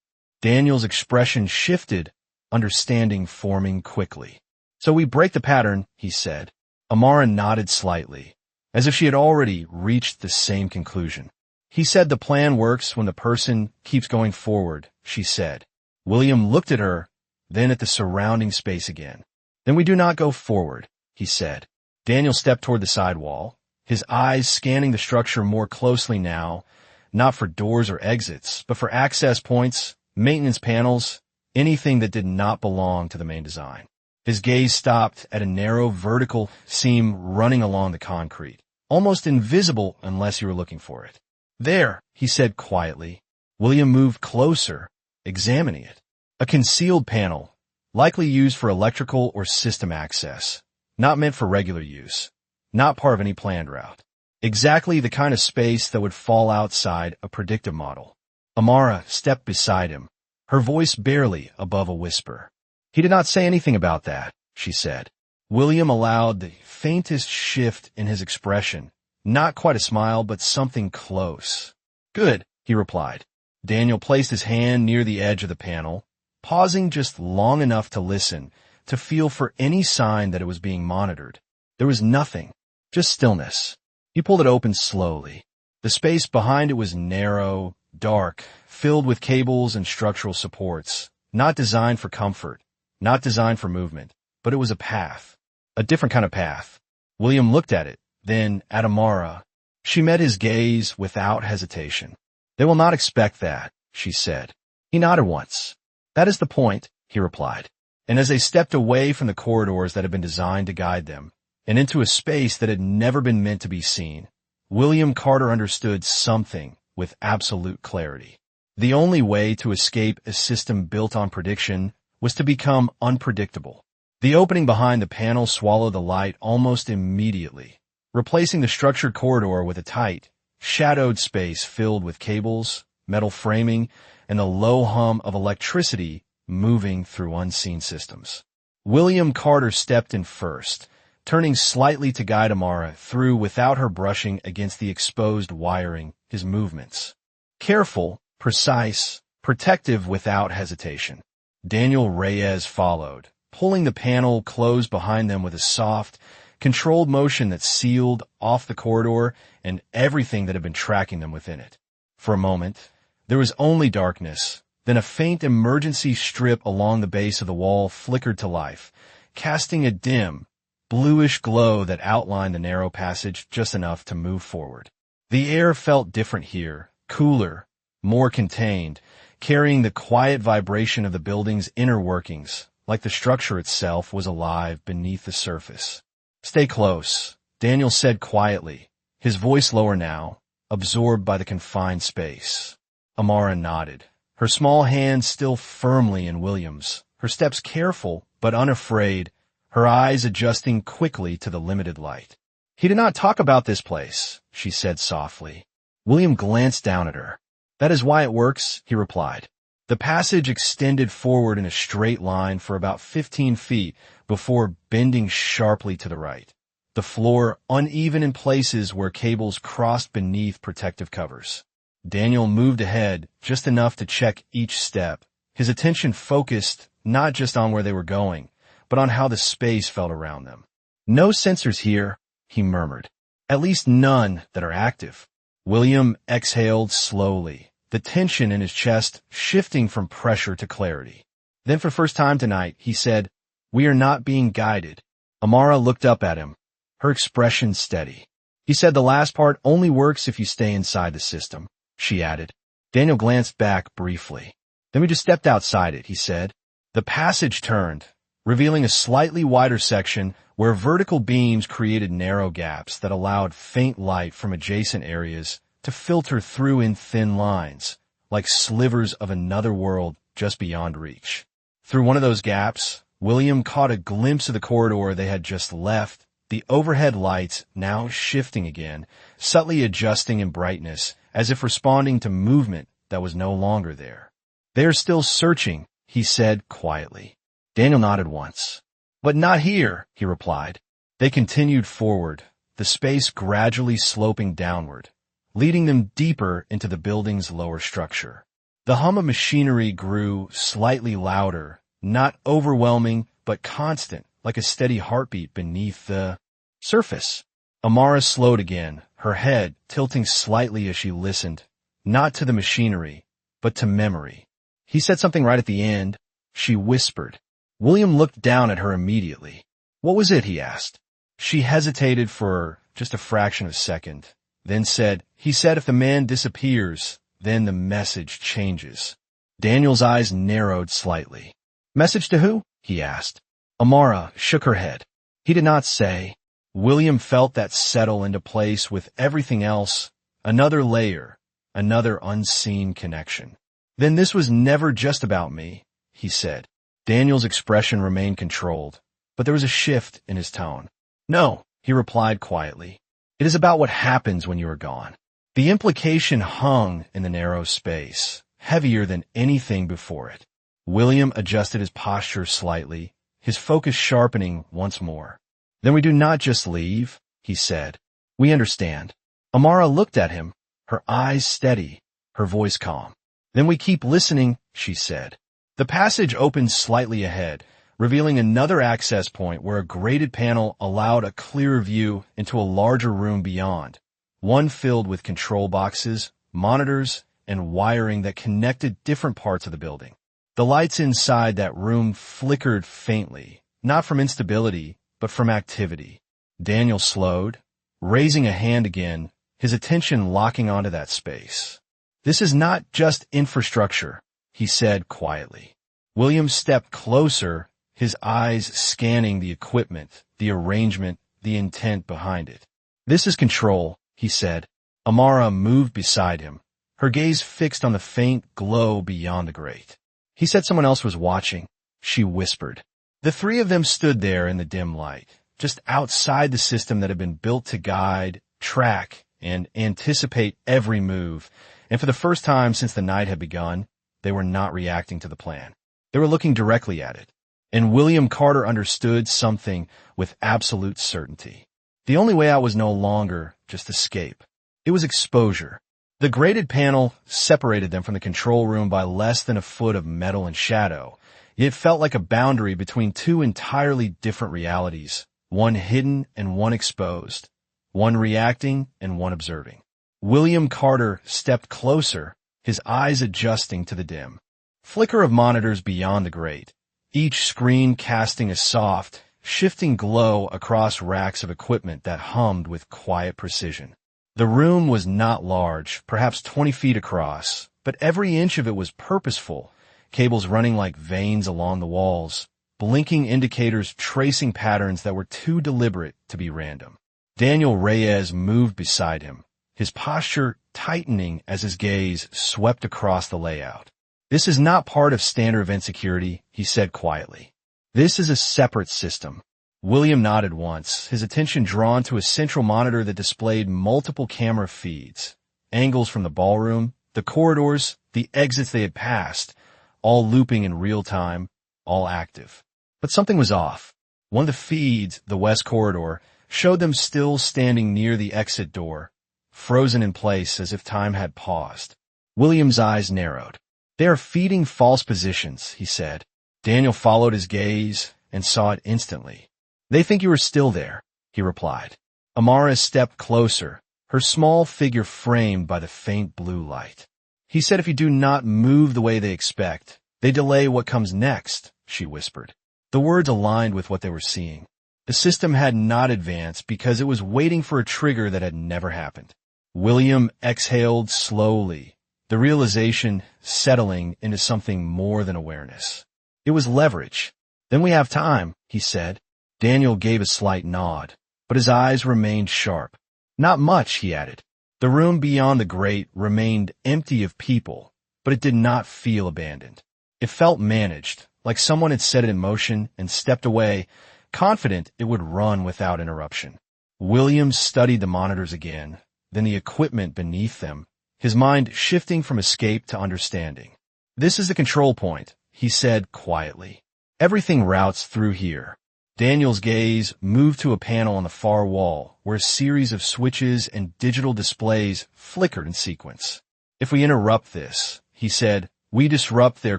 Daniel's expression shifted, understanding forming quickly. So we break the pattern, he said. Amara nodded slightly, as if she had already reached the same conclusion. He said the plan works when the person keeps going forward, she said. William looked at her, then at the surrounding space again. Then we do not go forward, he said. Daniel stepped toward the side wall, his eyes scanning the structure more closely now, not for doors or exits, but for access points, maintenance panels, anything that did not belong to the main design. His gaze stopped at a narrow vertical seam running along the concrete, almost invisible unless you were looking for it. There, he said quietly. William moved closer, examining it. A concealed panel, likely used for electrical or system access, not meant for regular use, not part of any planned route. Exactly the kind of space that would fall outside a predictive model. Amara stepped beside him, her voice barely above a whisper. He did not say anything about that, she said. William allowed the faintest shift in his expression. Not quite a smile, but something close. Good, he replied. Daniel placed his hand near the edge of the panel, pausing just long enough to listen, to feel for any sign that it was being monitored. There was nothing, just stillness. He pulled it open slowly. The space behind it was narrow, dark, filled with cables and structural supports, not designed for comfort, not designed for movement, but it was a path, a different kind of path. William looked at it, then at Amara. She met his gaze without hesitation. They will not expect that, she said. He nodded once. That is the point, he replied. And as they stepped away from the corridors that had been designed to guide them, and into a space that had never been meant to be seen, William Carter understood something with absolute clarity. The only way to escape a system built on prediction was to become unpredictable. The opening behind the panel swallowed the light almost immediately, replacing the structured corridor with a tight, shadowed space filled with cables, metal framing, and the low hum of electricity moving through unseen systems. William Carter stepped in first, turning slightly to guide Amara through without her brushing against the exposed wiring, his movements. Careful, precise, protective without hesitation. Daniel Reyes followed, pulling the panel closed behind them with a soft, controlled motion that sealed off the corridor and everything that had been tracking them within it. For a moment, there was only darkness, then a faint emergency strip along the base of the wall flickered to life, casting a dim, bluish glow that outlined the narrow passage just enough to move forward. The air felt different here, cooler, more contained, carrying the quiet vibration of the building's inner workings, like the structure itself was alive beneath the surface. Stay close, Daniel said quietly, his voice lower now, absorbed by the confined space. Amara nodded, her small hand still firmly in William's, her steps careful but unafraid, her eyes adjusting quickly to the limited light. He did not talk about this place, she said softly. William glanced down at her. That is why it works, he replied. The passage extended forward in a straight line for about 15 feet before bending sharply to the right, the floor uneven in places where cables crossed beneath protective covers. Daniel moved ahead just enough to check each step, his attention focused not just on where they were going, but on how the space felt around them. No sensors here, he murmured. At least none that are active. William exhaled slowly, the tension in his chest shifting from pressure to clarity. Then for the first time tonight, he said, "We are not being guided." Amara looked up at him, her expression steady. He said the last part only works if you stay inside the system, she added. Daniel glanced back briefly. Then we just stepped outside it, he said. The passage turned, revealing a slightly wider section where vertical beams created narrow gaps that allowed faint light from adjacent areas to filter through in thin lines, like slivers of another world just beyond reach. Through one of those gaps, William caught a glimpse of the corridor they had just left, the overhead lights now shifting again, subtly adjusting in brightness, as if responding to movement that was no longer there. They are still searching, he said quietly. Daniel nodded once. But not here, he replied. They continued forward, the space gradually sloping downward, leading them deeper into the building's lower structure. The hum of machinery grew slightly louder, not overwhelming, but constant, like a steady heartbeat beneath the surface. Amara slowed again, her head tilting slightly as she listened, not to the machinery, but to memory. He said something right at the end. She whispered. William looked down at her immediately. What was it, he asked. She hesitated for just a fraction of a second, then said, he said if the man disappears, then the message changes. Daniel's eyes narrowed slightly. Message to who? He asked. Amara shook her head. He did not say. William felt that settle into place with everything else, another layer, another unseen connection. Then this was never just about me, he said. Daniel's expression remained controlled, but there was a shift in his tone. No, he replied quietly. It is about what happens when you are gone. The implication hung in the narrow space, heavier than anything before it. William adjusted his posture slightly, his focus sharpening once more. Then we do not just leave, he said. We understand. Amara looked at him, her eyes steady, her voice calm. Then we keep listening, she said. The passage opened slightly ahead, revealing another access point where a grated panel allowed a clearer view into a larger room beyond, one filled with control boxes, monitors, and wiring that connected different parts of the building. The lights inside that room flickered faintly, not from instability, but from activity. Daniel slowed, raising a hand again, his attention locking onto that space. This is not just infrastructure, he said quietly. William stepped closer, his eyes scanning the equipment, the arrangement, the intent behind it. This is control, he said. Amara moved beside him, her gaze fixed on the faint glow beyond the grate. He said someone else was watching, she whispered. The three of them stood there in the dim light, just outside the system that had been built to guide, track, and anticipate every move, and for the first time since the night had begun, they were not reacting to the plan. They were looking directly at it. And William Carter understood something with absolute certainty. The only way out was no longer just escape. It was exposure. The grated panel separated them from the control room by less than a foot of metal and shadow. It felt like a boundary between two entirely different realities, one hidden and one exposed, one reacting and one observing. William Carter stepped closer, his eyes adjusting to the dim flicker of monitors beyond the grate, each screen casting a soft, shifting glow across racks of equipment that hummed with quiet precision. The room was not large, perhaps 20 feet across, but every inch of it was purposeful, cables running like veins along the walls, blinking indicators tracing patterns that were too deliberate to be random. Daniel Reyes moved beside him, his posture tightening as his gaze swept across the layout. This is not part of standard event security, he said quietly. This is a separate system. William nodded once, his attention drawn to a central monitor that displayed multiple camera feeds, angles from the ballroom, the corridors, the exits they had passed, all looping in real time, all active. But something was off. One of the feeds, the west corridor, showed them still standing near the exit door, frozen in place as if time had paused. William's eyes narrowed. They are feeding false positions, he said. Daniel followed his gaze and saw it instantly. They think you are still there, he replied. Amara stepped closer, her small figure framed by the faint blue light. He said if you do not move the way they expect, they delay what comes next, she whispered. The words aligned with what they were seeing. The system had not advanced because it was waiting for a trigger that had never happened. William exhaled slowly, the realization settling into something more than awareness. It was leverage. Then we have time, he said. Daniel gave a slight nod, but his eyes remained sharp. Not much, he added. The room beyond the grate remained empty of people, but it did not feel abandoned. It felt managed, like someone had set it in motion and stepped away, confident it would run without interruption. William studied the monitors again, then the equipment beneath them, his mind shifting from escape to understanding. This is the control point, he said quietly. Everything routes through here. Daniel's gaze moved to a panel on the far wall where a series of switches and digital displays flickered in sequence. If we interrupt this, he said, we disrupt their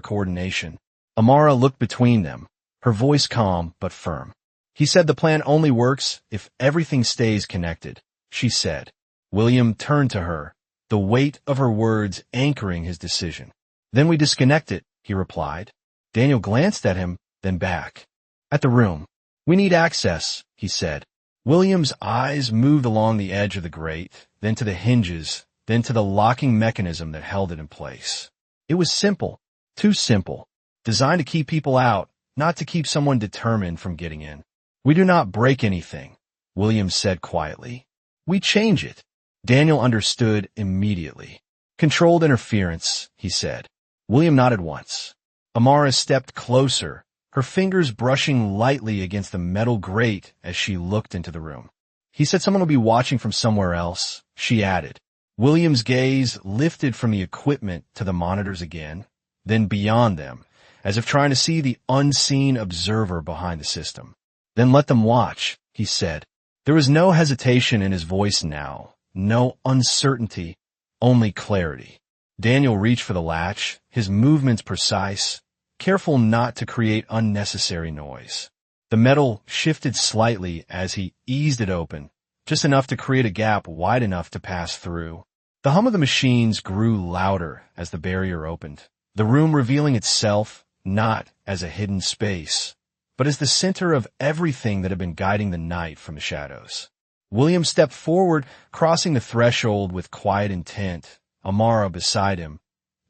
coordination. Amara looked between them, her voice calm but firm. He said the plan only works if everything stays connected, she said. William turned to her, the weight of her words anchoring his decision. Then we disconnect it, he replied. Daniel glanced at him, then back. At the room. We need access, he said. William's eyes moved along the edge of the grate, then to the hinges, then to the locking mechanism that held it in place. It was simple, too simple, designed to keep people out, not to keep someone determined from getting in. We do not break anything, William said quietly. We change it. Daniel understood immediately. Controlled interference, he said. William nodded once. Amara stepped closer, her fingers brushing lightly against the metal grate as she looked into the room. He said someone will be watching from somewhere else, she added. William's gaze lifted from the equipment to the monitors again, then beyond them, as if trying to see the unseen observer behind the system. Then let them watch, he said. There was no hesitation in his voice now, no uncertainty, only clarity. Daniel reached for the latch, his movements precise, careful not to create unnecessary noise. The metal shifted slightly as he eased it open, just enough to create a gap wide enough to pass through. The hum of the machines grew louder as the barrier opened, the room revealing itself not as a hidden space, but as the center of everything that had been guiding the night from the shadows. William stepped forward, crossing the threshold with quiet intent, Amara beside him,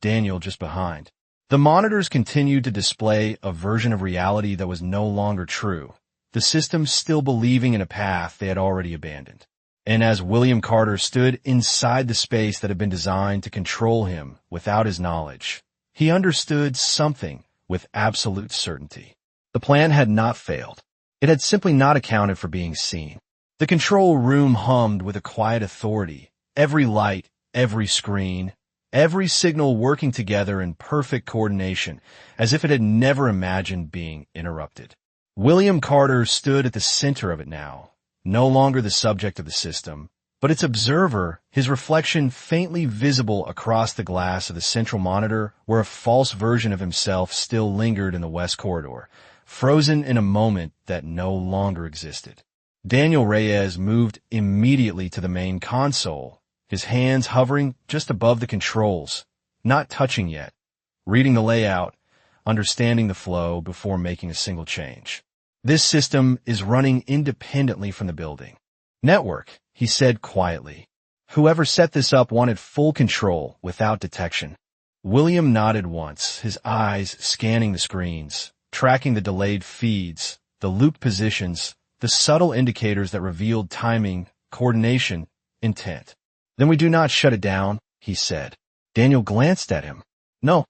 Daniel just behind. The monitors continued to display a version of reality that was no longer true, the system still believing in a path they had already abandoned. And as William Carter stood inside the space that had been designed to control him without his knowledge, he understood something with absolute certainty. The plan had not failed. It had simply not accounted for being seen. The control room hummed with a quiet authority, every light, every screen, every signal working together in perfect coordination, as if it had never imagined being interrupted. William Carter stood at the center of it now, no longer the subject of the system, but its observer, his reflection faintly visible across the glass of the central monitor where a false version of himself still lingered in the west corridor, frozen in a moment that no longer existed. Daniel Reyes moved immediately to the main console, his hands hovering just above the controls, not touching yet, reading the layout, understanding the flow before making a single change. This system is running independently from the building. Network, he said quietly. Whoever set this up wanted full control without detection. William nodded once, his eyes scanning the screens, tracking the delayed feeds, the looped positions, the subtle indicators that revealed timing, coordination, intent. Then we do not shut it down, he said. Daniel glanced at him. No.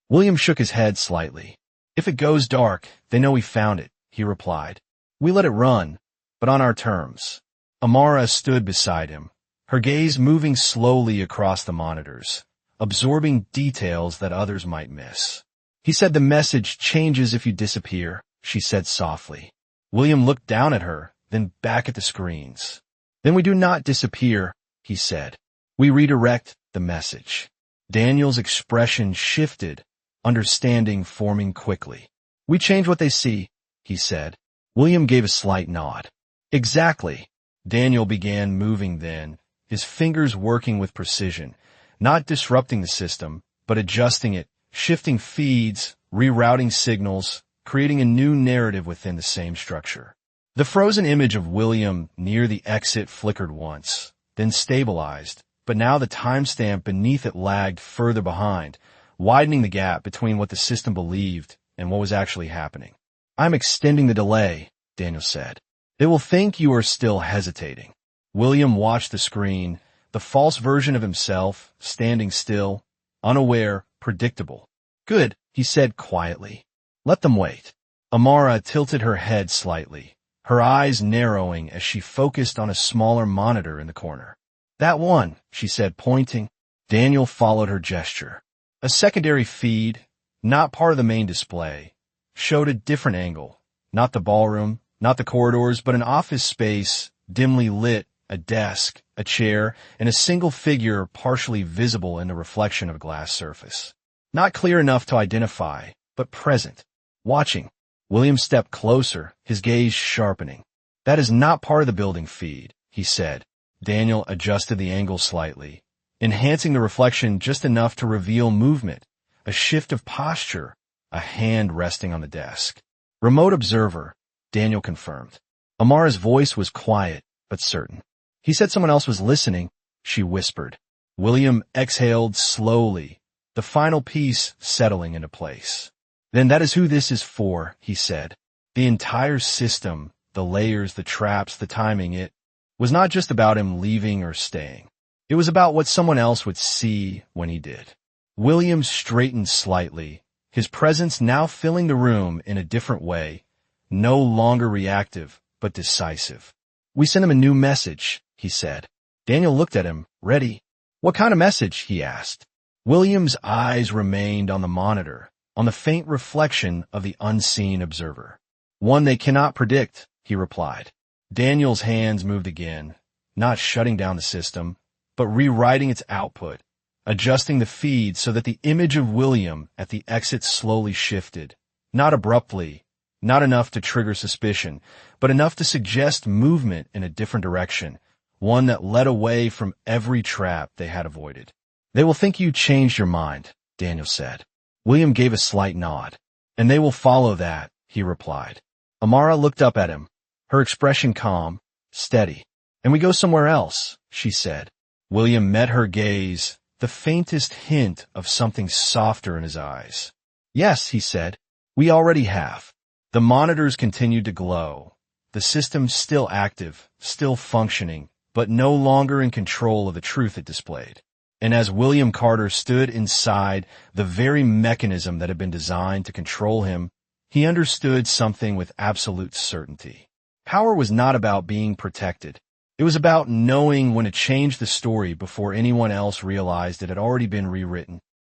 William shook his head slightly. If it goes dark, they know we found it, he replied. We let it run, but on our terms. Amara stood beside him, her gaze moving slowly across the monitors, absorbing details that others might miss. He said the message changes if you disappear, she said softly. William looked down at her, then back at the screens. Then we do not disappear, he said. We redirect the message. Daniel's expression shifted, understanding forming quickly. We change what they see, he said. William gave a slight nod. Exactly. Daniel began moving then, his fingers working with precision, not disrupting the system, but adjusting it, shifting feeds, rerouting signals, creating a new narrative within the same structure. The frozen image of William near the exit flickered once, then stabilized, but now the timestamp beneath it lagged further behind, widening the gap between what the system believed and what was actually happening. I'm extending the delay, Daniel said. They will think you are still hesitating. William watched the screen, the false version of himself, standing still, unaware, predictable. Good, he said quietly. Let them wait. Amara tilted her head slightly, her eyes narrowing as she focused on a smaller monitor in the corner. That one, she said, pointing. Daniel followed her gesture. A secondary feed, not part of the main display, showed a different angle. Not the ballroom, not the corridors, but an office space, dimly lit, a desk, a chair, and a single figure partially visible in the reflection of a glass surface. Not clear enough to identify, but present. Watching. William stepped closer, his gaze sharpening. That is not part of the building feed, he said. Daniel adjusted the angle slightly, enhancing the reflection just enough to reveal movement, a shift of posture, a hand resting on the desk. Remote observer, Daniel confirmed. Amara's voice was quiet, but certain. He said someone else was listening, she whispered. William exhaled slowly, the final piece settling into place. Then that is who this is for, he said. The entire system, the layers, the traps, the timing, it was not just about him leaving or staying. It was about what someone else would see when he did. William straightened slightly, his presence now filling the room in a different way, no longer reactive, but decisive. We sent him a new message, he said. Daniel looked at him, ready. What kind of message? He asked. William's eyes remained on the monitor, on the faint reflection of the unseen observer. One they cannot predict, he replied. Daniel's hands moved again, not shutting down the system, but rewriting its output, adjusting the feed so that the image of William at the exit slowly shifted, not abruptly, not enough to trigger suspicion, but enough to suggest movement in a different direction, one that led away from every trap they had avoided. They will think you changed your mind, Daniel said. William gave a slight nod. And they will follow that, he replied. Amara looked up at him, her expression calm, steady. And we go somewhere else, she said. William met her gaze, the faintest hint of something softer in his eyes. Yes, he said, we already have. The monitors continued to glow, the system still active, still functioning, but no longer in control of the truth it displayed. And as William Carter stood inside the very mechanism that had been designed to control him, he understood something with absolute certainty. Power was not about being protected. It was about knowing when to change the story before anyone else realized it had already been rewritten.